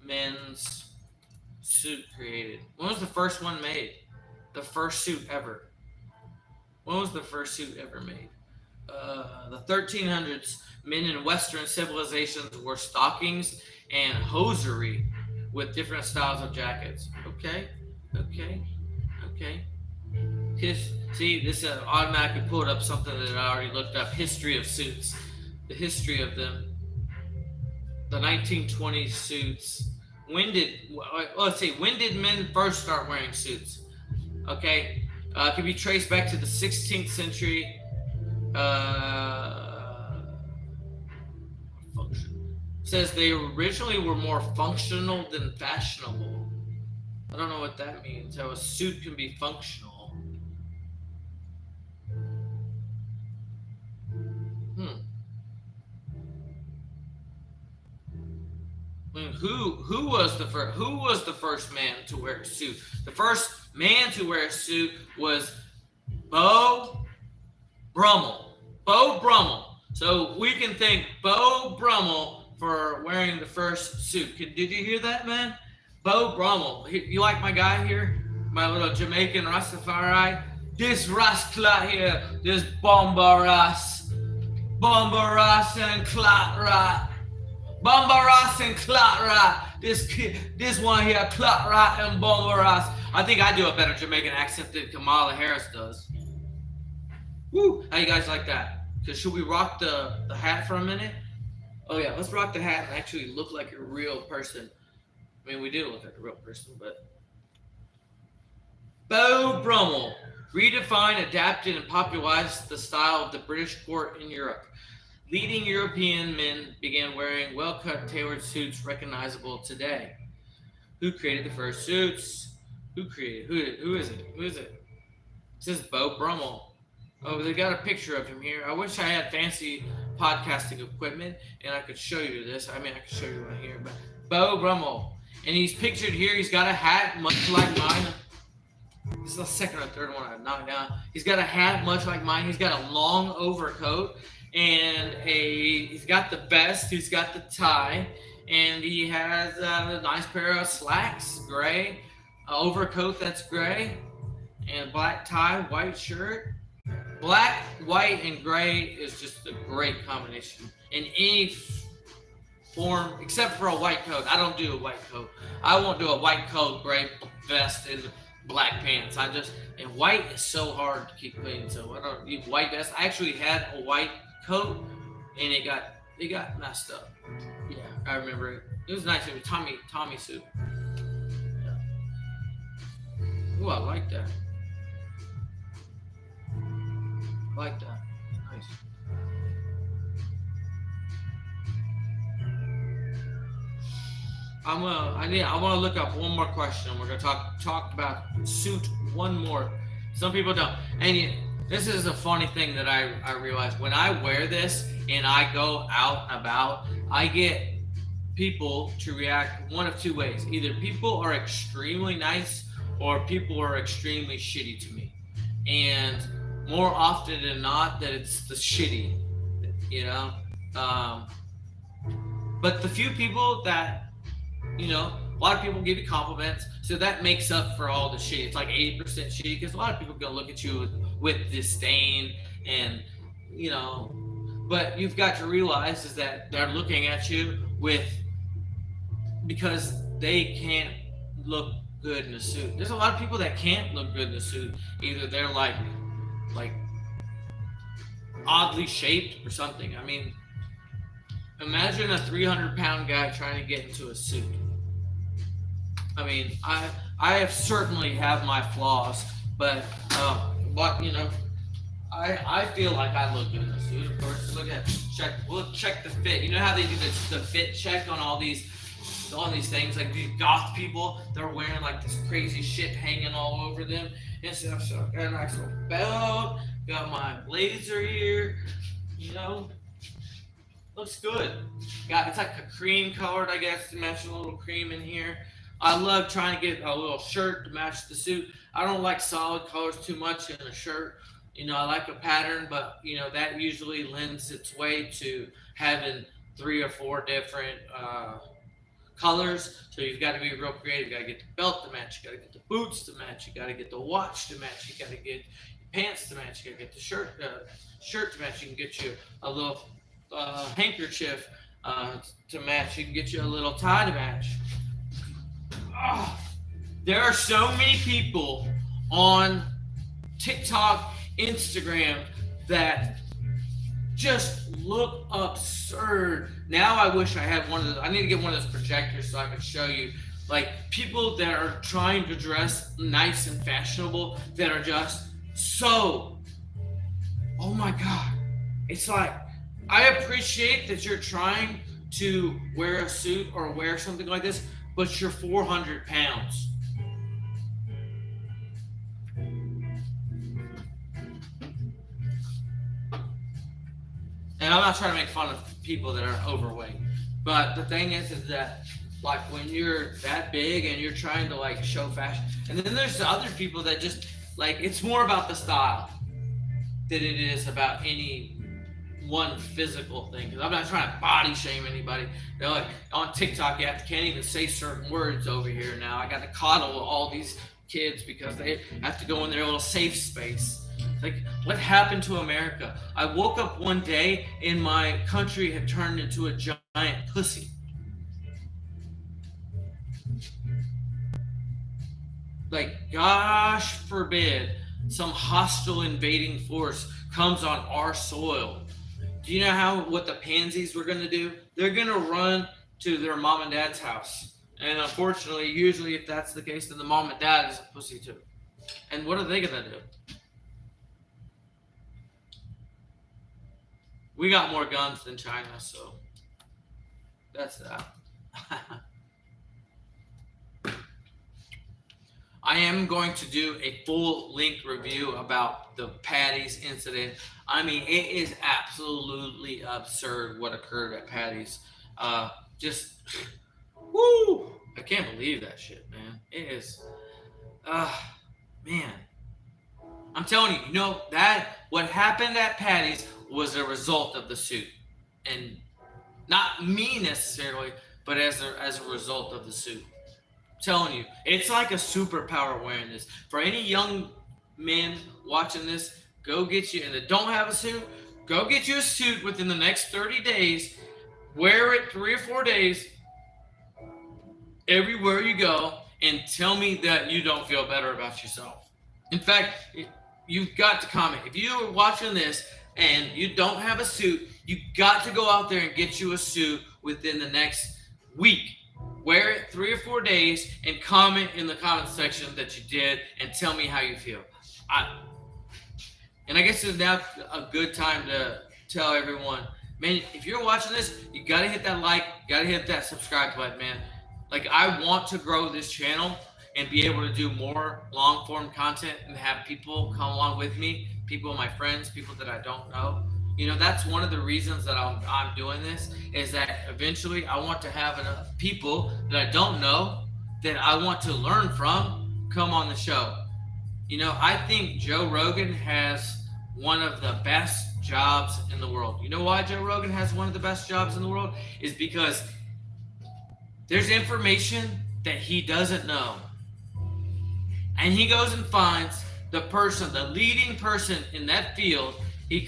[SPEAKER 1] men's suit created? When was the first one made? The first suit ever. When was the first suit ever made? The 1300s. Men in Western civilizations wore stockings and hosiery with different styles of jackets. Okay. See, this automatically pulled up something that I already looked up. History of suits. The history of them. The 1920s suits. When did men first start wearing suits? Okay. It can be traced back to the 16th century. Function. Says they originally were more functional than fashionable. I don't know what that means. How a suit can be functional. I mean, who was the first man to wear a suit? The first man to wear a suit was Beau Brummel. Beau Brummel. So we can thank Beau Brummel for wearing the first suit. Did you hear that, man? Beau Brummel. You like my guy here? My little Jamaican Rastafari? This rascal here, this bomber ras and clot rat. Bomber ras and clot rat. This one here, clot rat and bomber ras. I think I do a better Jamaican accent than Kamala Harris does. Woo! How you guys like that? So should we rock the hat for a minute? Oh yeah, let's rock the hat and actually look like a real person. I mean, we do look like a real person, but... Beau Brummel redefined, adapted, and popularized the style of the British court in Europe. Leading European men began wearing well-cut, tailored suits recognizable today. Who created the first suits? Who is it? It says Beau Brummel. Oh, they got a picture of him here. I wish I had fancy podcasting equipment and I could show you this. I mean, I could show you right here, but Beau Brummel. And he's pictured here. He's got a hat much like mine. This is the second or third one I've knocked down. He's got a hat much like mine. He's got a long overcoat and he's got the vest. He's got the tie, and he has a nice pair of slacks, gray, overcoat that's gray, and black tie, white shirt. Black, white, and gray is just a great combination in any form, except for a white coat. I don't do a white coat. I won't do a white coat, gray vest, and black pants. And white is so hard to keep clean, so I don't use white vest. I actually had a white coat, and it got messed up. Yeah, I remember it. It was nice. It was Tommy suit. Yeah. Ooh, I like that. I like that. Nice. I want to look up one more question. We're gonna talk about suit one more. Some people don't. And this is a funny thing that I realize when I wear this and I go out and about, I get people to react one of two ways. Either people are extremely nice or people are extremely shitty to me. And more often than not, that it's the shitty, you know. But the few people that, you know, a lot of people give you compliments, so that makes up for all the shit. It's like 80% shitty because a lot of people are gonna look at you with disdain, and you know. But you've got to realize is that they're looking at you because they can't look good in a suit. There's a lot of people that can't look good in a suit. Either they're like oddly shaped or something. I mean, imagine a 300-pound guy trying to get into a suit. I mean, I have certainly have my flaws, but you know, I feel like I look good in a suit. Of course, we'll check the fit. You know how they do the fit check on all these on these things, like these goth people, they're wearing like this crazy shit hanging all over them and stuff. So I got a nice little belt, got my blazer here, you know, looks good. Got it's like a cream colored, I guess, to match a little cream in here. I love trying to get a little shirt to match the suit. I don't like solid colors too much in a shirt. You know, I like a pattern, but you know that usually lends its way to having 3 or 4 different colors. So you've got to be real creative. You got to get the belt to match. You got to get the boots to match. You got to get the watch to match. You got to get pants to match. You got to get the shirt to match. You can get you a little handkerchief to match. You can get you a little tie to match. Oh, there are so many people on TikTok, Instagram that just look absurd. Now I wish I had one of those. I need to get one of those projectors so I can show you like people that are trying to dress nice and fashionable that are just so, oh my God. It's like, I appreciate that you're trying to wear a suit or wear something like this, but you're 400 pounds. And I'm not trying to make fun of people that are overweight, but the thing is that like when you're that big and you're trying to like show fashion, and then there's the other people that just like it's more about the style than it is about any one physical thing. Because I'm not trying to body shame anybody. They're like on TikTok, you can't even say certain words over here now. I got to coddle all these kids because they have to go in their little safe space. Like, what happened to America? I woke up one day and my country had turned into a giant pussy. Like, gosh forbid some hostile invading force comes on our soil. Do you know what the pansies were going to do? They're going to run to their mom and dad's house. And unfortunately, usually if that's the case, then the mom and dad is a pussy too. And what are they going to do? We got more guns than China, so that's that. I am going to do a full-length review about the Patty's incident. I mean, it is absolutely absurd what occurred at Patty's. Just, woo! I can't believe that shit, man. It is, man. I'm telling you, you know, that what happened at Patty's was a result of the suit. And not me necessarily, but as a result of the suit. I'm telling you, it's like a superpower wearing this. For any young men watching this, go get you, and that don't have a suit, go get you a suit within the next 30 days. Wear it 3 or 4 days everywhere you go, and tell me that you don't feel better about yourself. In fact, you've got to comment. If you're watching this and you don't have a suit, you got to go out there and get you a suit within the next week. Wear it 3 or 4 days and comment in the comment section that you did and tell me how you feel. And I guess it's now a good time to tell everyone, man, if you're watching this, you got to hit that like, you got to hit that subscribe button, man. Like, I want to grow this channel and be able to do more long form content and have people come along with me, people, my friends, people that I don't know. You know, that's one of the reasons that I'm doing this, is that eventually I want to have enough people that I don't know that I want to learn from come on the show. You know, I think Joe Rogan has one of the best jobs in the world. You know why Joe Rogan has one of the best jobs in the world? Is because there's information that he doesn't know. And he goes and finds the person, the leading person in that field. He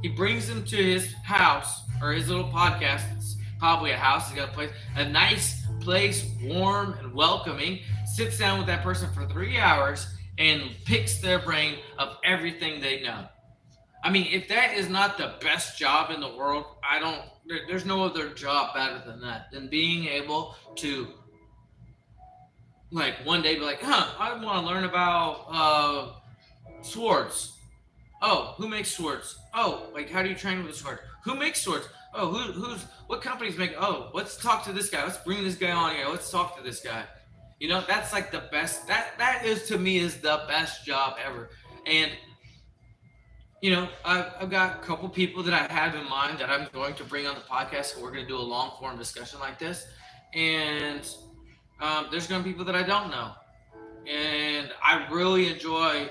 [SPEAKER 1] brings them to his house or his little podcast. It's probably a house. He's got a place, a nice place, warm and welcoming. Sits down with that person for 3 hours and picks their brain of everything they know. I mean, if that is not the best job in the world, there's no other job better than that, than being able to, like, one day be like, I want to learn about swords. Oh, who makes swords? Oh, like how do you train with a sword? Who makes swords? Oh, what companies make? Oh, let's talk to this guy. Let's bring this guy on here. Let's talk to this guy. You know, that's like the best. That is to me is the best job ever. And you know, I've got a couple people that I have in mind that I'm going to bring on the podcast, and we're going to do a long form discussion like this. And there's going to be people that I don't know, and I really enjoy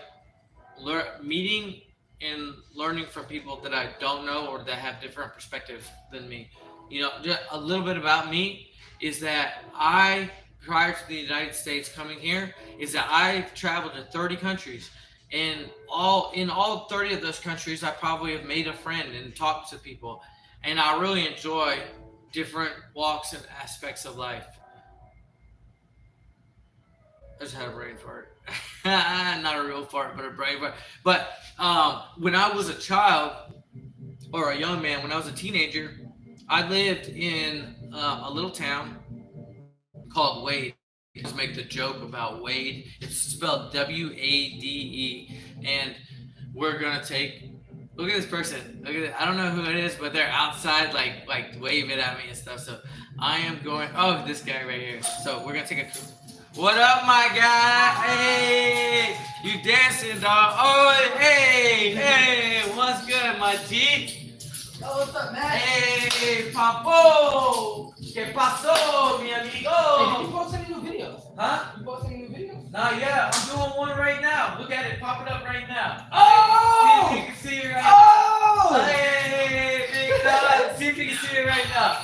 [SPEAKER 1] meeting and learning from people that I don't know or that have different perspectives than me. You know, just a little bit about me is that I, prior to the United States coming here, is that I've traveled to 30 countries. And all 30 of those countries, I probably have made a friend and talked to people. And I really enjoy different walks and aspects of life. I just had a brain fart. Not a real fart, but a brain fart. But when I was a child or a young man, when I was a teenager, I lived in a little town called Wade. Just make the joke about Wade. It's spelled W-A-D-E, and we're gonna take. Look at this person. Look at it. I don't know who it is, but they're outside, like waving at me and stuff. So I am going. Oh, this guy right here. So we're gonna take a. What up, my guy? Hey, you dancing, dog? Oh, hey, what's good, my G?
[SPEAKER 5] Oh, what's up, man?
[SPEAKER 1] Hey, papo, ¿qué pasó, mi
[SPEAKER 5] Hey,
[SPEAKER 1] amigo?
[SPEAKER 5] did you post any new videos?
[SPEAKER 1] Huh?
[SPEAKER 5] You post any new videos?
[SPEAKER 1] Nah, yeah, I'm doing one right now. Look at it, pop it up right now.
[SPEAKER 5] Oh!
[SPEAKER 1] See if you can see it right now.
[SPEAKER 5] Oh!
[SPEAKER 1] Hey, big dog. See if you can see it right now.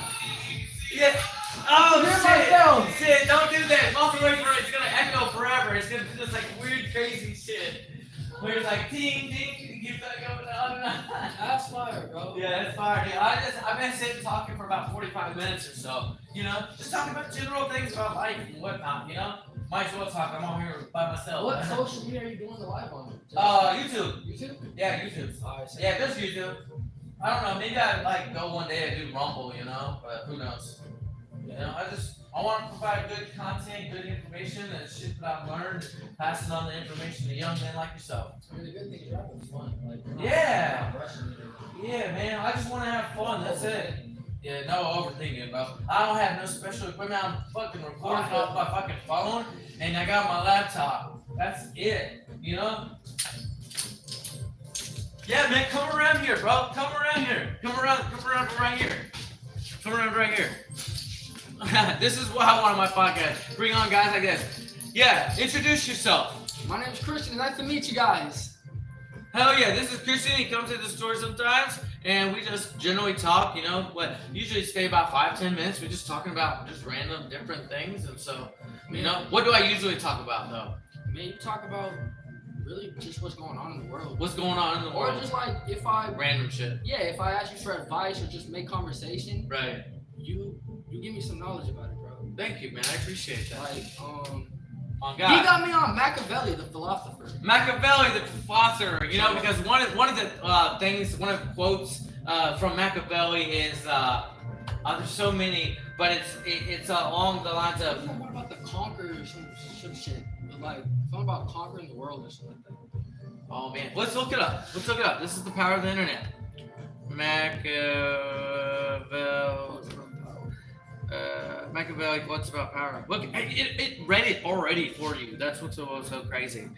[SPEAKER 1] Yeah. Oh,
[SPEAKER 5] Hear
[SPEAKER 1] shit.
[SPEAKER 5] myself.
[SPEAKER 1] Shit, don't do that. Walk away from it. It's gonna echo forever. It's gonna do this like weird, crazy shit. Where it's like ding, ding, and keep that going on.
[SPEAKER 5] That's fire, bro.
[SPEAKER 1] Yeah, it's fire, dude. I've been sitting talking for about 45 minutes or so. You know, just talking about general things about life and whatnot. You know, might as well talk. I'm on here by myself.
[SPEAKER 5] What social media are you doing the live on?
[SPEAKER 1] YouTube.
[SPEAKER 5] YouTube?
[SPEAKER 1] Yeah, YouTube.
[SPEAKER 5] Alright, so
[SPEAKER 1] Yeah, just YouTube. I don't know. Maybe I like go one day and do Rumble. You know, but who knows? You know, I want to provide good content, good information, and shit that I've learned, passing on the information to young men like yourself.
[SPEAKER 5] I mean, the good thing is rapping is fun. Like,
[SPEAKER 1] Yeah.
[SPEAKER 5] not rushing it.
[SPEAKER 1] Yeah, man. I just want to have fun. That's it. Yeah, no overthinking, bro. I don't have no special equipment. I'm fucking recording off my fucking phone, and I got my laptop. That's it. You know? Yeah, man. Come around here, bro. Come around here. Come around right here. Come around right here. This is what I want on my podcast. Bring on guys like this. Yeah, introduce yourself.
[SPEAKER 5] My name's Christian. Nice to meet you guys.
[SPEAKER 1] Hell yeah, this is Christian. He comes to the store sometimes, and we just generally talk, you know, but usually stay about 5-10 minutes. We're just talking about just random different things, and so, you know, what do I usually talk about, though?
[SPEAKER 5] Man, you talk about really just what's going on in the world.
[SPEAKER 1] What's going on in the
[SPEAKER 5] Or
[SPEAKER 1] world?
[SPEAKER 5] just like if I
[SPEAKER 1] Random shit.
[SPEAKER 5] if I ask you for advice or just make conversation,
[SPEAKER 1] Right.
[SPEAKER 5] you give me some knowledge about it, bro.
[SPEAKER 1] Thank you, man. I appreciate that.
[SPEAKER 5] Like,
[SPEAKER 1] On
[SPEAKER 5] he
[SPEAKER 1] God.
[SPEAKER 5] got me on Machiavelli, the philosopher.
[SPEAKER 1] Machiavelli, the philosopher, you know, because one of the things, one of the quotes from Machiavelli is, there's so many, but it's along the lines of,
[SPEAKER 5] What about the conquer or some shit? But like something about conquering the world or something like that.
[SPEAKER 1] oh man, let's look it up. This is the power of the internet. Machiavelli, what's about power? Look, it read it already for you. That's what's so crazy.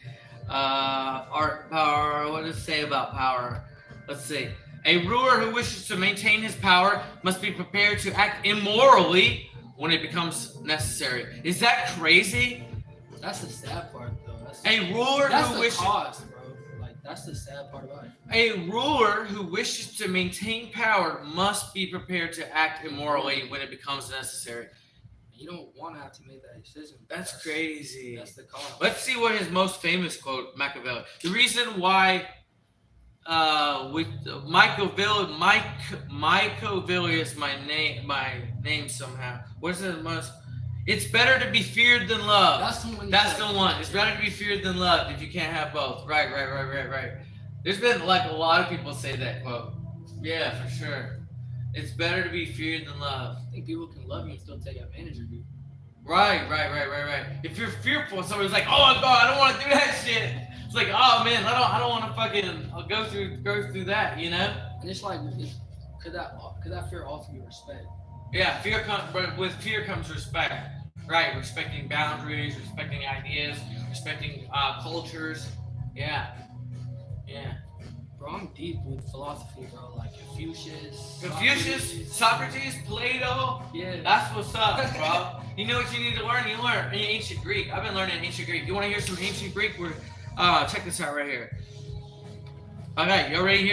[SPEAKER 1] Art, power, what does it say about power? Let's see. A ruler who wishes to maintain his power must be prepared to act immorally when it becomes necessary. Is that crazy?
[SPEAKER 5] That's the sad part, though.
[SPEAKER 1] A ruler
[SPEAKER 5] That's
[SPEAKER 1] who
[SPEAKER 5] the
[SPEAKER 1] wishes
[SPEAKER 5] cost, bro. Like that's the sad part about it.
[SPEAKER 1] A ruler who wishes to maintain power must be prepared to act immorally when it becomes necessary.
[SPEAKER 5] You don't want to have to make that decision.
[SPEAKER 1] That's crazy.
[SPEAKER 5] That's the cost.
[SPEAKER 1] Let's see what his most famous quote, Machiavelli. The reason why with Machiavelli is my name somehow. What is the most? It's better to be feared than loved. That's the one. It's better to be feared than loved if you can't have both. Right. There's been like a lot of people say that quote. Yeah, for sure. It's better to be feared than loved.
[SPEAKER 5] I think people can love you and still take advantage of you.
[SPEAKER 1] Right. If you're fearful, somebody's like, "Oh my God, I don't want to do that shit." It's like, "Oh man, I don't want to fucking go through that," you know?
[SPEAKER 5] And it's like, could that fear also be respect?
[SPEAKER 1] Yeah, but with fear comes respect, right? Respecting boundaries, respecting ideas, respecting cultures. Yeah, yeah.
[SPEAKER 5] Bro, I'm deep with philosophy, bro. Like
[SPEAKER 1] Confucius, Socrates, Plato.
[SPEAKER 5] Yeah.
[SPEAKER 1] That's what's up, bro. You know what you need to learn? You learn ancient Greek. I've been learning ancient Greek. You want to hear some ancient Greek? Check this out right here. Okay, you already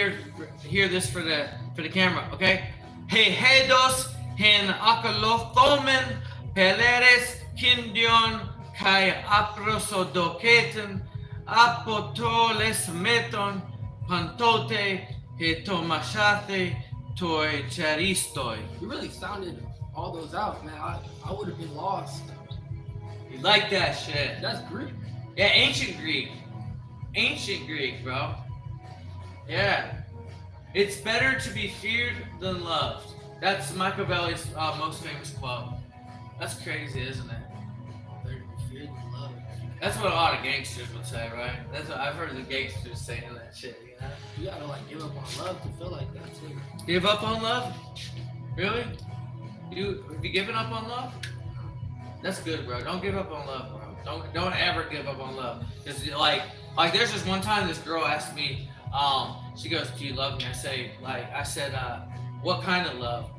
[SPEAKER 1] hear this for the camera, okay? He hedos hen akolothomen peleres kindion kai aprosodoketen apotoles meton pantote he tomashate toi charistoi.
[SPEAKER 5] You really sounded all those out, man. I would have been lost.
[SPEAKER 1] You like that shit?
[SPEAKER 5] That's Greek.
[SPEAKER 1] Yeah, ancient Greek. Ancient Greek, bro. Yeah. It's better to be feared than loved. That's Machiavelli's most famous quote. That's crazy, isn't it?
[SPEAKER 5] Better to be feared than loved.
[SPEAKER 1] That's what a lot of gangsters would say, right? That's what I've heard the gangsters saying that shit, you know?
[SPEAKER 5] You gotta like give up on love to feel like that too.
[SPEAKER 1] Give up on love? Really? Have you given up on love? That's good, bro. Don't give up on love, bro. Don't ever give up on love. Cause like there's this one time this girl asked me, she goes, "Do you love me?" I said, "What kind of love?"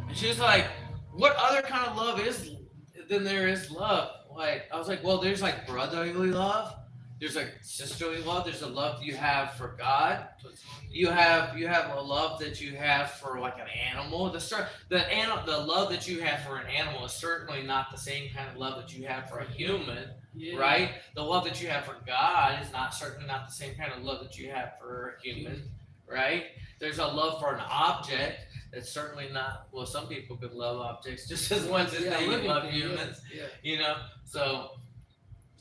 [SPEAKER 1] And she was like, "What other kind of love than there is love?" Like I was like, "Well, there's like brotherly love, there's like sisterly love, there's a love you have for God, you have a love that you have for like an animal. The love that you have for an animal is certainly not the same kind of love that you have for a human."
[SPEAKER 5] Yeah.
[SPEAKER 1] Right? The love that you have for God is certainly not the same kind of love that you have for a human, right? There's a love for an object that's certainly not. Well, some people could love objects just as much as they love humans,
[SPEAKER 5] Yeah.
[SPEAKER 1] you know. So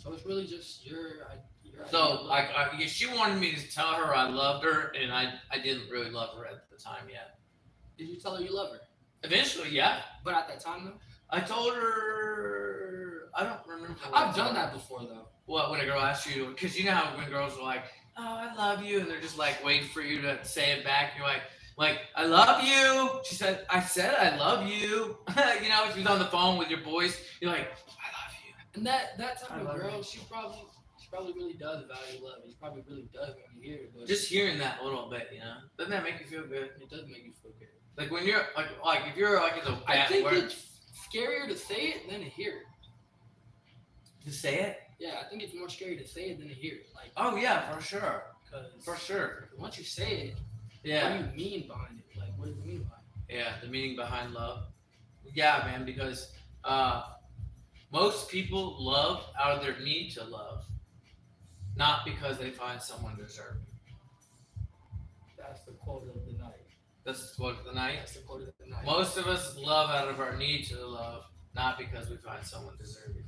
[SPEAKER 5] it's really just your
[SPEAKER 1] So she wanted me to tell her I loved her, and I didn't really love her at the time yet.
[SPEAKER 5] Did you tell her you love her?
[SPEAKER 1] Eventually, yeah.
[SPEAKER 5] But at that time though?
[SPEAKER 1] I told her, I don't remember.
[SPEAKER 5] I've done that before though.
[SPEAKER 1] What, when a girl asks you, because you know how when girls are like, "Oh, I love you," and they're just like waiting for you to say it back. You're like, "I love you." She said, "I said I love you." You know, she's on the phone with your boys. You're like, "I love you."
[SPEAKER 5] And that type of girl,
[SPEAKER 1] you.
[SPEAKER 5] she probably really does value love. She probably really does want to hear it. But
[SPEAKER 1] Just hearing that a little bit, you know, doesn't that make you feel good?
[SPEAKER 5] it does make you feel good.
[SPEAKER 1] Like when you're like if you're like in the
[SPEAKER 5] I think
[SPEAKER 1] word,
[SPEAKER 5] it's scarier to say it than to hear it.
[SPEAKER 1] to say it.
[SPEAKER 5] Yeah, I think it's more scary to say it than to hear it. Like,
[SPEAKER 1] Oh yeah, for sure,
[SPEAKER 5] cause
[SPEAKER 1] for sure.
[SPEAKER 5] once you say it,
[SPEAKER 1] Yeah.
[SPEAKER 5] what do you mean behind it? Like, what does it mean behind it?
[SPEAKER 1] Yeah, the meaning behind love. Yeah, man, because most people love out of their need to love, not because they find someone deserving.
[SPEAKER 5] That's the quote of the night.
[SPEAKER 1] That's what the night.
[SPEAKER 5] That's the quote of the night.
[SPEAKER 1] Most of us love out of our need to love, not because we find someone deserving.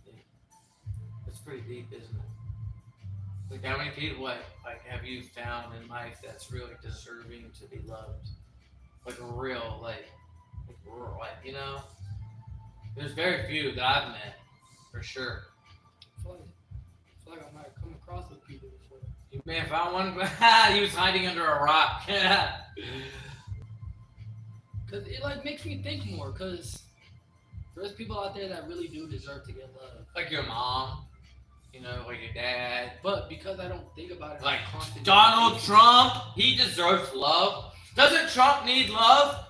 [SPEAKER 1] Yeah. It's pretty deep, isn't it? Like how many people like have you found in life that's really deserving to be loved? Like a real like you know? There's very few that I've met, for sure.
[SPEAKER 5] I feel like I might have come across with people before.
[SPEAKER 1] You may have found one. He was hiding under a rock.
[SPEAKER 5] Cause it like makes me think more. Cause there's people out there that really do deserve to get love.
[SPEAKER 1] Like your mom, you know, like your dad.
[SPEAKER 5] But because I don't think about it,
[SPEAKER 1] Like
[SPEAKER 5] I'm constantly
[SPEAKER 1] Donald
[SPEAKER 5] thinking.
[SPEAKER 1] Trump, he deserves love. Doesn't Trump need love?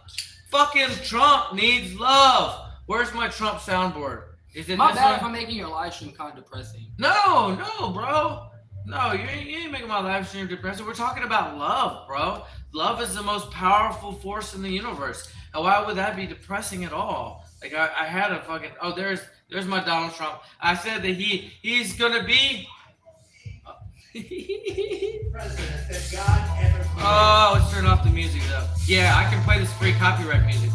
[SPEAKER 1] Fucking Trump needs love. Where's my Trump soundboard? Is it
[SPEAKER 5] My
[SPEAKER 1] this
[SPEAKER 5] bad if
[SPEAKER 1] one?
[SPEAKER 5] I'm making your live stream kind of depressing.
[SPEAKER 1] No, bro. No, you ain't making my live stream depressing. We're talking about love, bro. Love is the most powerful force in the universe. And why would that be depressing at all? Like I had a fucking there's my Donald Trump. I said that he's gonna be
[SPEAKER 2] President that God ever created.
[SPEAKER 1] Oh, let's turn off the music though. Yeah, I can play this free copyright music.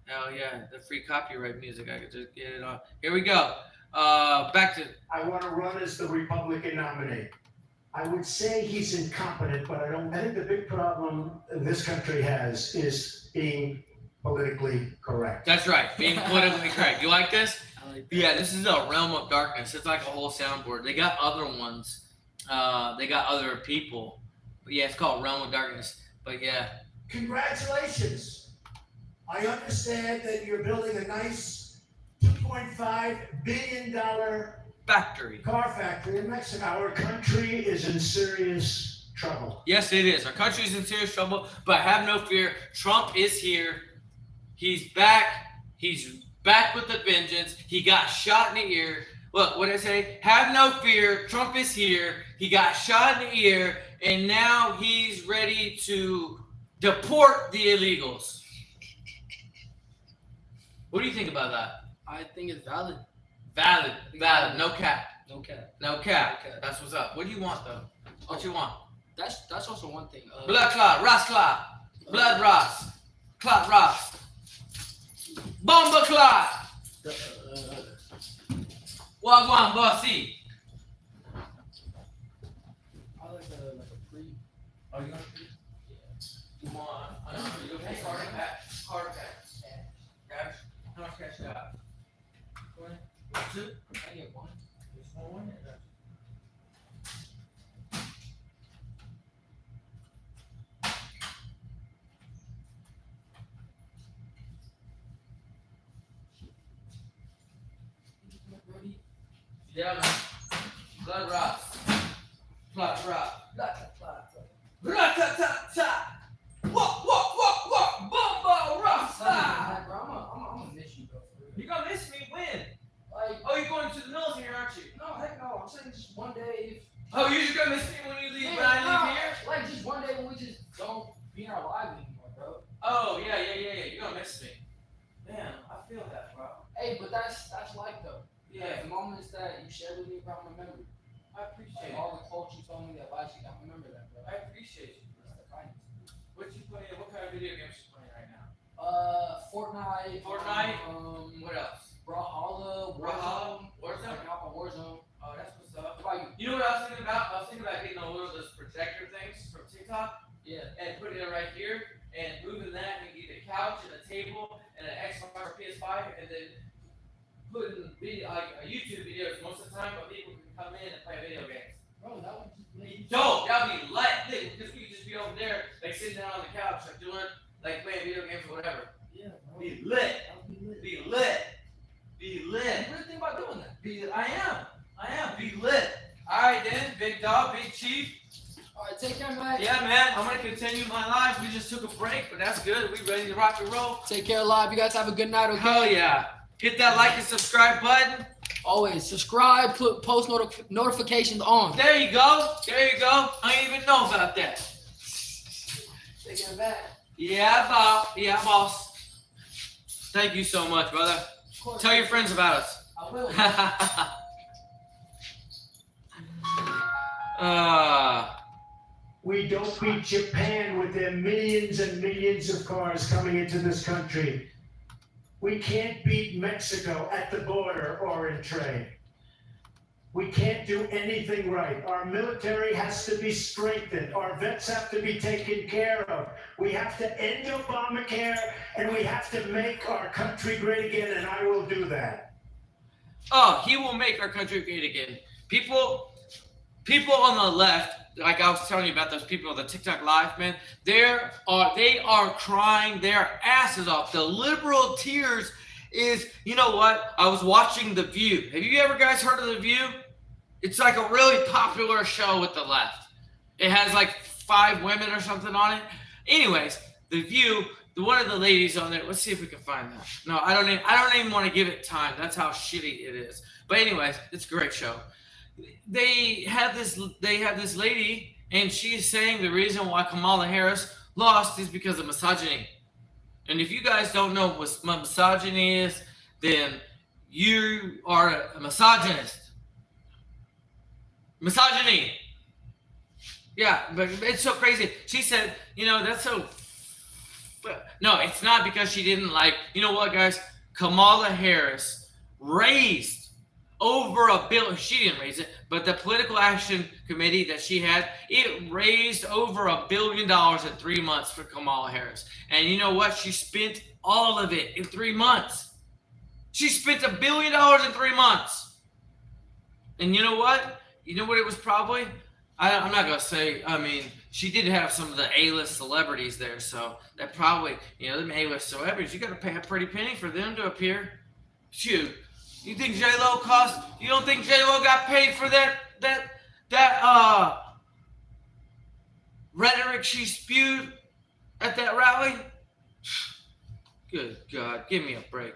[SPEAKER 1] Hell yeah, the free copyright music. I could just get it on. Here we go. Back to.
[SPEAKER 2] I want to run as the Republican nominee. I would say he's incompetent, but I don't. I think the big problem this country has is being politically correct.
[SPEAKER 1] That's right, being politically correct. You like this?
[SPEAKER 5] I like that.
[SPEAKER 1] Yeah, this is a realm of darkness. It's like a whole soundboard. They got other ones. They got other people. But yeah, it's called Realm of Darkness. But yeah.
[SPEAKER 2] Congratulations. I understand that you're building a nice $2.5 billion
[SPEAKER 1] Factory.
[SPEAKER 2] car factory in Mexico. Our country is in serious trouble.
[SPEAKER 1] Yes, it is. Our country's in serious trouble, but have no fear. Trump is here. He's back. He's back with the vengeance. He got shot in the ear. Look, what did I say? Have no fear. Trump is here. He got shot in the ear, and now he's ready to deport the illegals. What do you think about that?
[SPEAKER 5] I think it's valid.
[SPEAKER 1] Valid. Valid. No cap.
[SPEAKER 5] No cap.
[SPEAKER 1] No cap.
[SPEAKER 5] Okay.
[SPEAKER 1] That's what's up. What do you want, though? What you want?
[SPEAKER 5] That's also one thing.
[SPEAKER 1] Blood clot. Ross clot. Blood Ross. Clot Ross. Bomba clot. Wagwan bossy.
[SPEAKER 5] I like a pre.
[SPEAKER 1] Oh, you want to? Yeah. Come on. I know you okay. Hard attack. Hard attack. Cash. How much cash you got? One. Two.
[SPEAKER 5] I get one.
[SPEAKER 1] Just one. Yeah, man. Blood Ross. Plot rock. Rat-ta-ta-ta. What? Bumbo Rasta.
[SPEAKER 5] Bro, I'm gonna miss you, bro. For real.
[SPEAKER 1] You gonna miss me when?
[SPEAKER 5] Like,
[SPEAKER 1] Oh, you're going to the military, aren't you?
[SPEAKER 5] no, heck no. I'm saying just one day.
[SPEAKER 1] Oh, you're just gonna miss me when you leave, when I leave here?
[SPEAKER 5] Like just one day when we just don't be in our lives anymore, bro.
[SPEAKER 1] Oh, yeah. You're gonna miss me. Man, I feel that, bro.
[SPEAKER 5] Hey, but that's life though.
[SPEAKER 1] Yeah,
[SPEAKER 5] The moments that you shared with me, bro, I'm remember.
[SPEAKER 1] I appreciate
[SPEAKER 5] Like,
[SPEAKER 1] it.
[SPEAKER 5] all the quotes you told me, the advice you got, remember that, bro.
[SPEAKER 1] I appreciate you.
[SPEAKER 5] It's the kindness.
[SPEAKER 1] What you playing? What kind of video games you playing right now?
[SPEAKER 5] Fortnite.
[SPEAKER 1] Fortnite? What else?
[SPEAKER 5] Brawlhalla,
[SPEAKER 1] Brawlhalla?
[SPEAKER 5] Warzone.
[SPEAKER 1] Warzone?
[SPEAKER 5] Like out on Warzone.
[SPEAKER 1] Oh, that's what's up.
[SPEAKER 5] What about you?
[SPEAKER 1] You know what I was thinking about? I was thinking about getting a little of those projector things from TikTok
[SPEAKER 5] Yeah.
[SPEAKER 1] and putting it right here and moving that and get a couch and a table and an Xbox or PS5 and then putting video, like YouTube videos most of the time, but people can come in and play video games.
[SPEAKER 5] Bro, that would just make
[SPEAKER 1] Dope, that'd be lit because we could just be over there, like sitting down on the couch, like doing, like playing video games or whatever.
[SPEAKER 5] Yeah, bro.
[SPEAKER 1] Be lit,
[SPEAKER 5] That would be lit.
[SPEAKER 1] be lit, be lit.
[SPEAKER 5] You really think about doing that?
[SPEAKER 1] I am, be lit. All right then, big dog, big chief.
[SPEAKER 5] Alright, take care, man.
[SPEAKER 1] Yeah, man, I'm gonna continue my life. We just took a break, but that's good. We ready to rock and roll.
[SPEAKER 5] Take care, live. You guys have a good night, okay?
[SPEAKER 1] Hell yeah. Hit that like and subscribe button.
[SPEAKER 5] Always subscribe, put post notifications on.
[SPEAKER 1] There you go. There you go. I didn't even know about that.
[SPEAKER 5] Take care, man.
[SPEAKER 1] Yeah, boss. Thank you so much, brother.
[SPEAKER 5] Of course.
[SPEAKER 1] Tell your friends about us.
[SPEAKER 5] I will.
[SPEAKER 2] We don't beat Japan with their millions and millions of cars coming into this country. We can't beat Mexico at the border or in trade. We can't do anything right. Our military has to be strengthened. Our vets have to be taken care of. We have to end Obamacare, and we have to make our country great again, and I will do that.
[SPEAKER 1] Oh, he will make our country great again. People on the left, like I was telling you about those people on the TikTok live, man, they are crying their asses off. The liberal tears is, you know what? I was watching The View. Have you ever guys heard of The View? It's like a really popular show with the left. It has like 5 women or something on it. Anyways, The View, one of the ladies on there, let's see if we can find that. No, I don't even want to give it time. That's how shitty it is. But anyways, it's a great show. They have this lady, and she's saying the reason why Kamala Harris lost is because of misogyny. And if you guys don't know what misogyny is, then you are a misogynist. Misogyny. Yeah, but it's so crazy. She said, you know, that's so... No, it's not because she didn't like... You know what, guys? Kamala Harris raised over $1 billion. She didn't raise it, but the political action committee that she had, it raised over $1 billion in 3 months for Kamala Harris. And you know what? She spent all of it in 3 months. She spent $1 billion in 3 months. And you know what? You know what it was probably? I'm not gonna say. I mean, she did have some of the A-list celebrities there, so that probably, you know, them A-list celebrities, you got to pay a pretty penny for them to appear. Shoot, you think J-Lo cost? You don't think J-Lo got paid for that rhetoric she spewed at that rally? Good God, give me a break.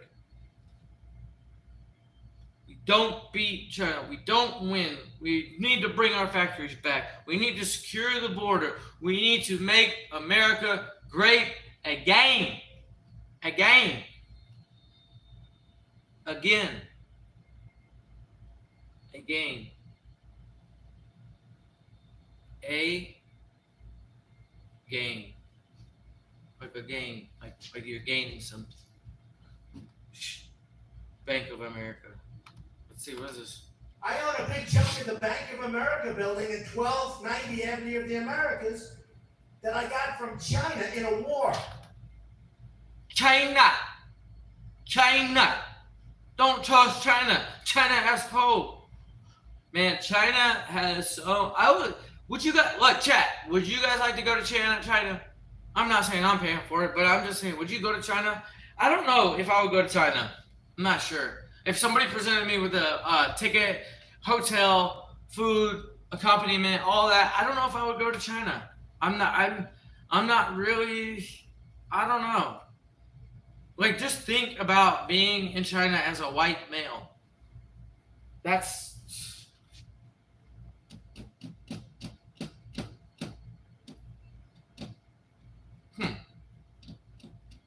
[SPEAKER 1] We don't beat China. We don't win. We need to bring our factories back. We need to secure the border. We need to make America great again. Again. Again. Again. A game. Like a game. Like you're gaining something. Bank of America. Let's see, what is this?
[SPEAKER 2] I own a big chunk of the Bank of America building in 1290 Avenue of the Americas that I got from China in a war.
[SPEAKER 1] China. China. Don't trust China. China has hope. Man, China has. Would you guys, look, chat, would you guys like to go to China? I'm not saying I'm paying for it, but I'm just saying, would you go to China? I don't know if I would go to China. I'm not sure. If somebody presented me with a ticket, hotel, food, accompaniment, all that, I don't know if I would go to China. I'm not really, I don't know. Like, just think about being in China as a white male. That's,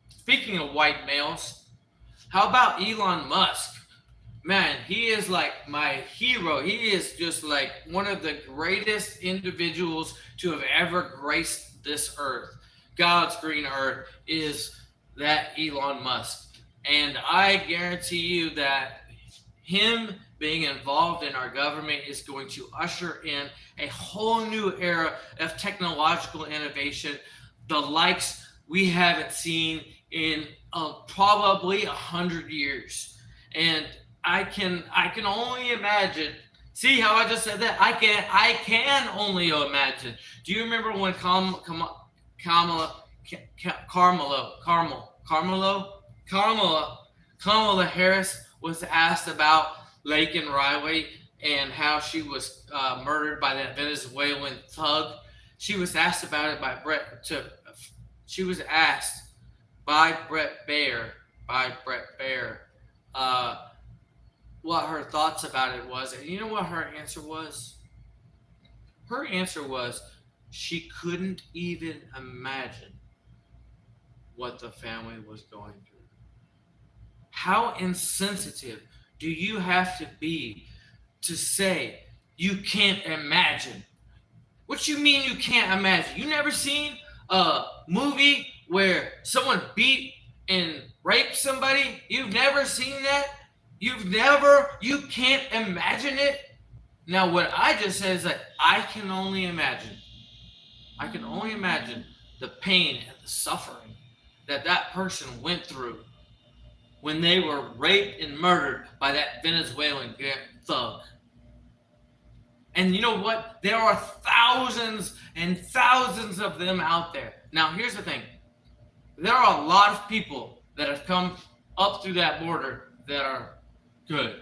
[SPEAKER 1] Speaking of white males, how about Elon Musk? Man, he is like my hero. He is just like one of the greatest individuals to have ever graced this earth. God's green earth is that Elon Musk. And I guarantee you that him being involved in our government is going to usher in a whole new era of technological innovation, the likes we haven't seen in probably 100 years. And I can only imagine. See how I just said that? I can only imagine. Do you remember when Kamala Harris was asked about Laken Riley and how she was murdered by that Venezuelan thug? She was asked about it by Brett Baer. What her thoughts about it was, and you know what her answer was? Her answer was she couldn't even imagine what the family was going through. How insensitive do you have to be to say you can't imagine? What you mean you can't imagine? You never seen a movie where someone beat and raped somebody? You've never seen that? You can't imagine it? Now, what I just said is that I can only imagine. I can only imagine the pain and the suffering that person went through when they were raped and murdered by that Venezuelan thug. And you know what? There are thousands and thousands of them out there. Now, here's the thing. There are a lot of people that have come up through that border that are good.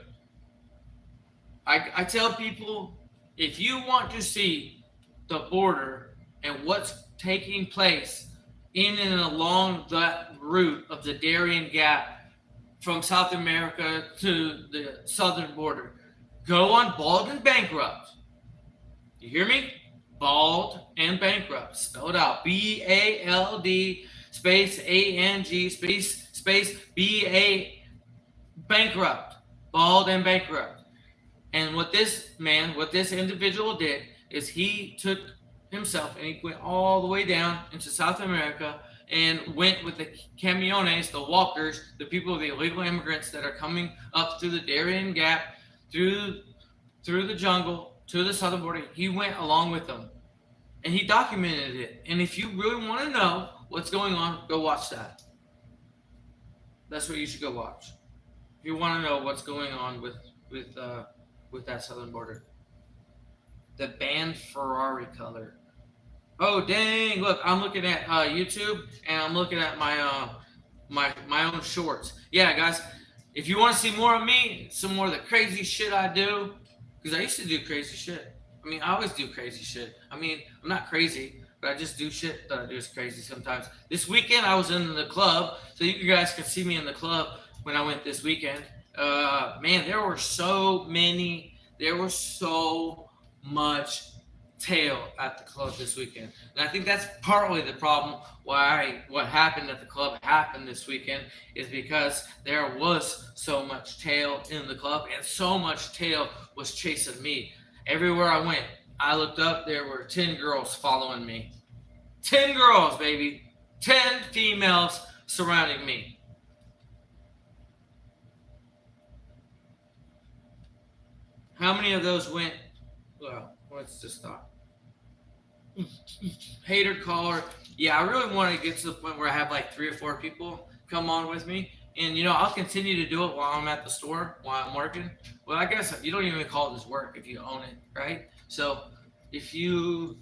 [SPEAKER 1] I tell people, if you want to see the border and what's taking place in and along that route of the Darien Gap from South America to the southern border, go on Bald and Bankrupt. You hear me? Bald and Bankrupt. Spell it out. BALD space ANG space BA Bankrupt. Bald and Bankrupt. And what this individual did is he took himself and he went all the way down into South America and went with the camiones, the walkers, the people, the illegal immigrants that are coming up through the Darien Gap through the jungle to the southern border. He went along with them, and he documented it. And if you really want to know what's going on, go watch that. That's what you should go watch. If you want to know what's going on with that southern border, the banned Ferrari color. Oh dang! Look, I'm looking at YouTube, and I'm looking at my own shorts. Yeah, guys, if you want to see more of me, some more of the crazy shit I do, because I used to do crazy shit. I mean, I always do crazy shit. I mean, I'm not crazy, but I just do shit that I do is crazy sometimes. This weekend, I was in the club, so you guys could see me in the club when I went this weekend. Man, there were so much tail at the club this weekend, and I think that's partly the problem why what happened at the club happened this weekend is because there was so much tail in the club, and so much tail was chasing me everywhere I went. I looked up, there were 10 girls following me. 10 girls, baby. 10 females surrounding me. How many of those went? Well, let's just stop. Hater caller. Yeah, I really want to get to the point where I have like 3 or 4 people come on with me, and I'll continue to do it while I'm at the store while I'm working. Well, I guess you don't even call this work if you own it, right? So if you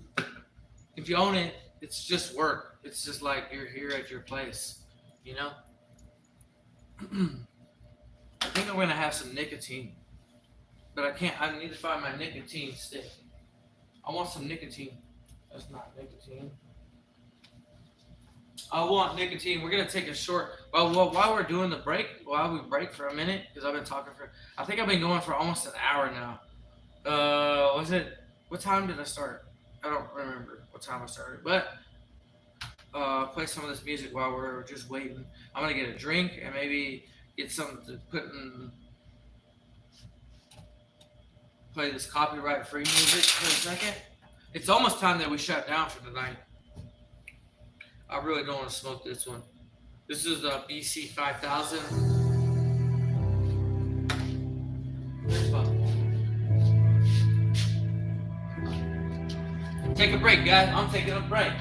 [SPEAKER 1] own it, it's just work. It's just like you're here at your place, I think I'm gonna have some nicotine, but I can't. I need to find my nicotine stick. I want some nicotine. That's not nicotine. I want nicotine. We're gonna take a short. While we're doing the break, while we break for a minute, because I've been talking for. I think I've been going for almost an hour now. Was it? What time did I start? I don't remember what time I started, but play some of this music while we're just waiting. I'm gonna get a drink and maybe get something to put in. Play this copyright-free music for a second. It's almost time that we shut down for tonight. I really don't want to smoke this one. This is the BC 5000. Take a break, guys. I'm taking a break.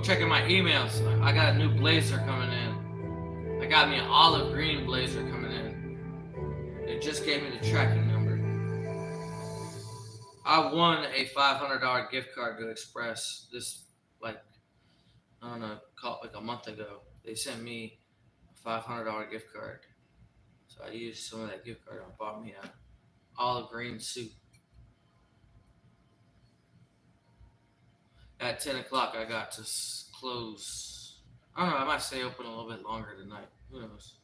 [SPEAKER 1] Checking my emails. I got a new blazer coming in. got me an olive green blazer coming in. It just gave me the tracking number. I won a $500 gift card to Express this, like, I don't know, like a month ago. They sent me a $500 gift card. So I used some of that gift card and bought me a olive green suit. At 10 o'clock, I got to close. I don't know, I might stay open a little bit longer tonight. Who knows?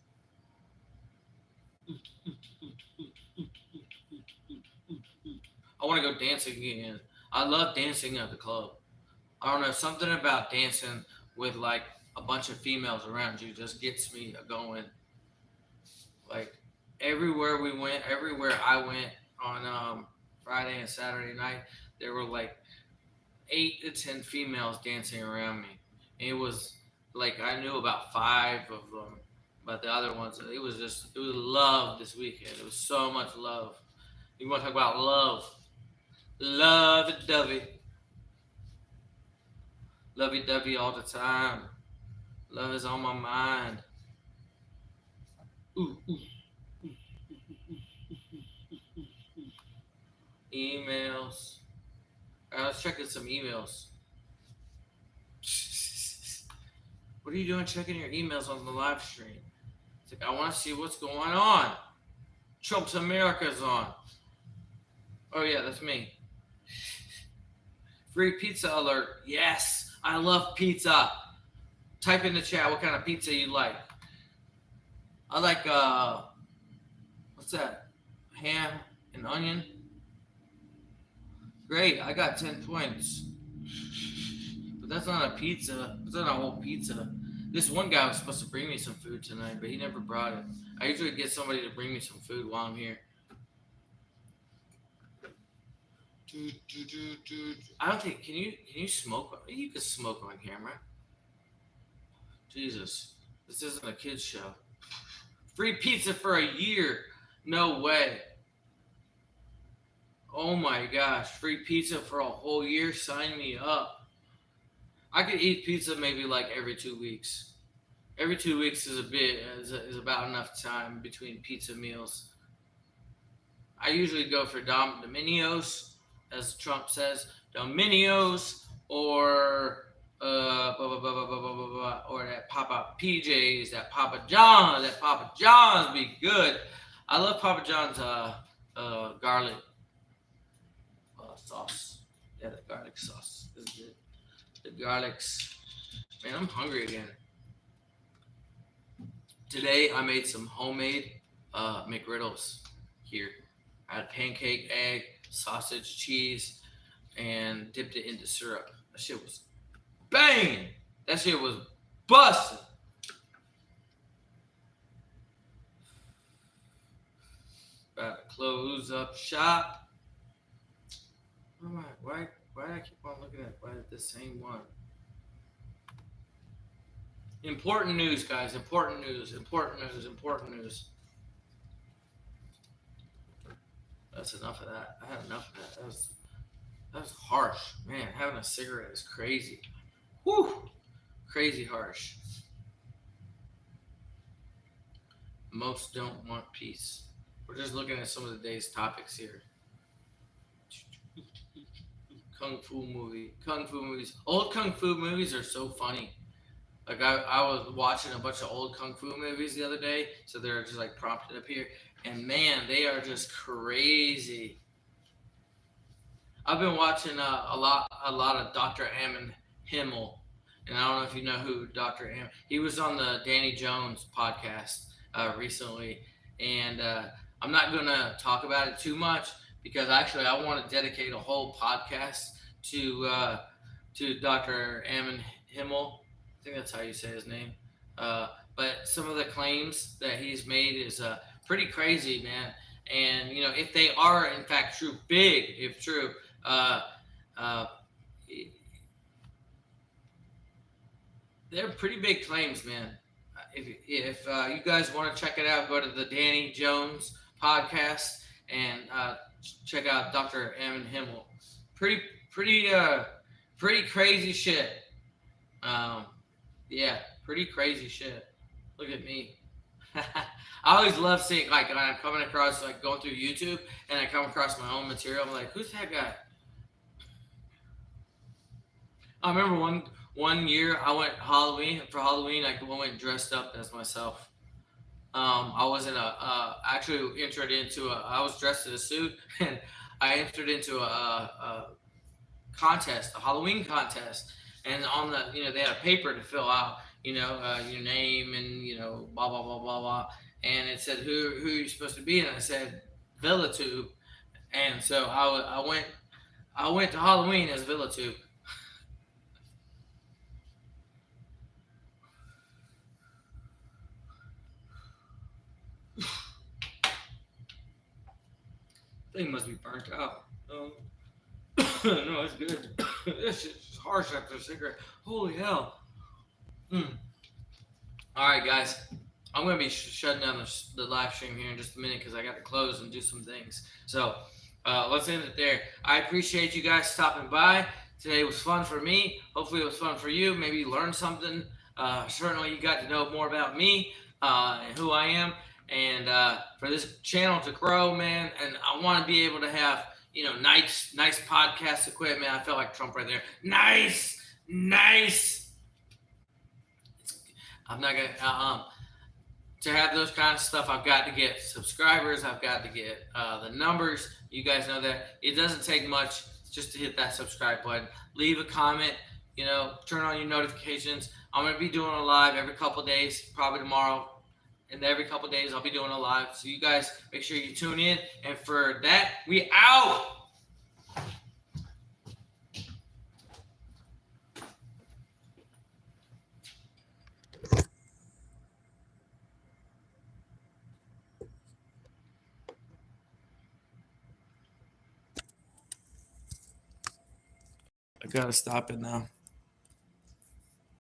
[SPEAKER 1] I want to go dancing again. I love dancing at the club. I don't know, something about dancing with like a bunch of females around you just gets me going. Like everywhere I went on Friday and Saturday night, there were like 8 to 10 females dancing around me. And it was like I knew about 5 of them, but the other ones, it was love this weekend. It was so much love. You want to talk about love? Lovey-dovey. Lovey-dovey all the time. Love is on my mind. Ooh, ooh. Emails. I was checking some emails. What are you doing checking your emails on the live stream? It's like, I want to see what's going on. Trump's America's on. Oh, yeah, that's me. Free pizza alert. Yes, I love pizza. Type in the chat what kind of pizza you like. I like, what's that? Ham and onion. Great, I got 10 points. But that's not a pizza. That's not a whole pizza. This one guy was supposed to bring me some food tonight, but he never brought it. I usually get somebody to bring me some food while I'm here. I don't think, can you smoke? You can smoke on camera. Jesus, this isn't a kid's show. Free pizza for a year. No way. Oh my gosh, free pizza for a whole year? Sign me up. I could eat pizza maybe like every 2 weeks. Every 2 weeks is about enough time between pizza meals. I usually go for Dominios, as Trump says, Dominios, or or that Papa PJ's, that Papa John's. That Papa John's be good. I love Papa John's garlic sauce. Yeah, the garlic sauce is good. The garlics. Man, I'm hungry again. Today I made some homemade McGriddles here. I had pancake, egg, sausage, cheese, and dipped it into syrup. That shit was bang! That shit was busting. About to close up shop. Why do I keep on looking at the same one? Important news, guys. Important news. That's enough of that. I had enough of that. That was harsh. Man, having a cigarette is crazy. Whew. Crazy harsh. Most don't want peace. We're just looking at some of the day's topics here. Kung Fu movies. Old Kung Fu movies are so funny. Like I was watching a bunch of old Kung Fu movies the other day, so they're just like prompted up here, and man, they are just crazy. I've been watching a lot of Dr. Ammon Himmel, and I don't know if you know who Dr. Ammon. He was on the Danny Jones podcast recently, and I'm not gonna talk about it too much because actually I want to dedicate a whole podcast to Dr. Ammon Himmel. I think that's how you say his name. But some of the claims that he's made is pretty crazy, man. And you know, if they are in fact true, if true, they're pretty big claims, man. If you guys want to check it out, go to the Danny Jones podcast and check out Dr. Ammon Himmel. Pretty crazy shit. Yeah, pretty crazy shit. Look at me. I always love seeing, like, when I'm coming across, like, going through YouTube and I come across my own material. I'm like, who's that guy? I remember one year I went Halloween for Halloween. I went dressed up as myself. I was in actually entered into I was dressed in a suit and I entered into a contest, a Halloween contest, and on the they had a paper to fill out, your name and blah blah blah blah blah, and it said who you're supposed to be, and I said Villatube, and so I went to Halloween as Villatube. Thing must be burnt out. No, it's good. This shit's harsh after a cigarette. Holy hell. All right, guys. I'm going to be shutting down the live stream here in just a minute because I got to close and do some things. So let's end it there. I appreciate you guys stopping by. Today was fun for me. Hopefully it was fun for you. Maybe you learned something. Certainly you got to know more about me and who I am. And for this channel to grow, man, and I want to be able to have, nice podcast equipment. I felt like Trump right there. Nice. I'm not gonna. To have those kind of stuff, I've got to get subscribers. I've got to get the numbers. You guys know that it doesn't take much just to hit that subscribe button. Leave a comment. Turn on your notifications. I'm gonna be doing a live every couple days, probably tomorrow. And every couple days, I'll be doing a live. So you guys make sure you tune in. And for that, we out. I gotta stop it now.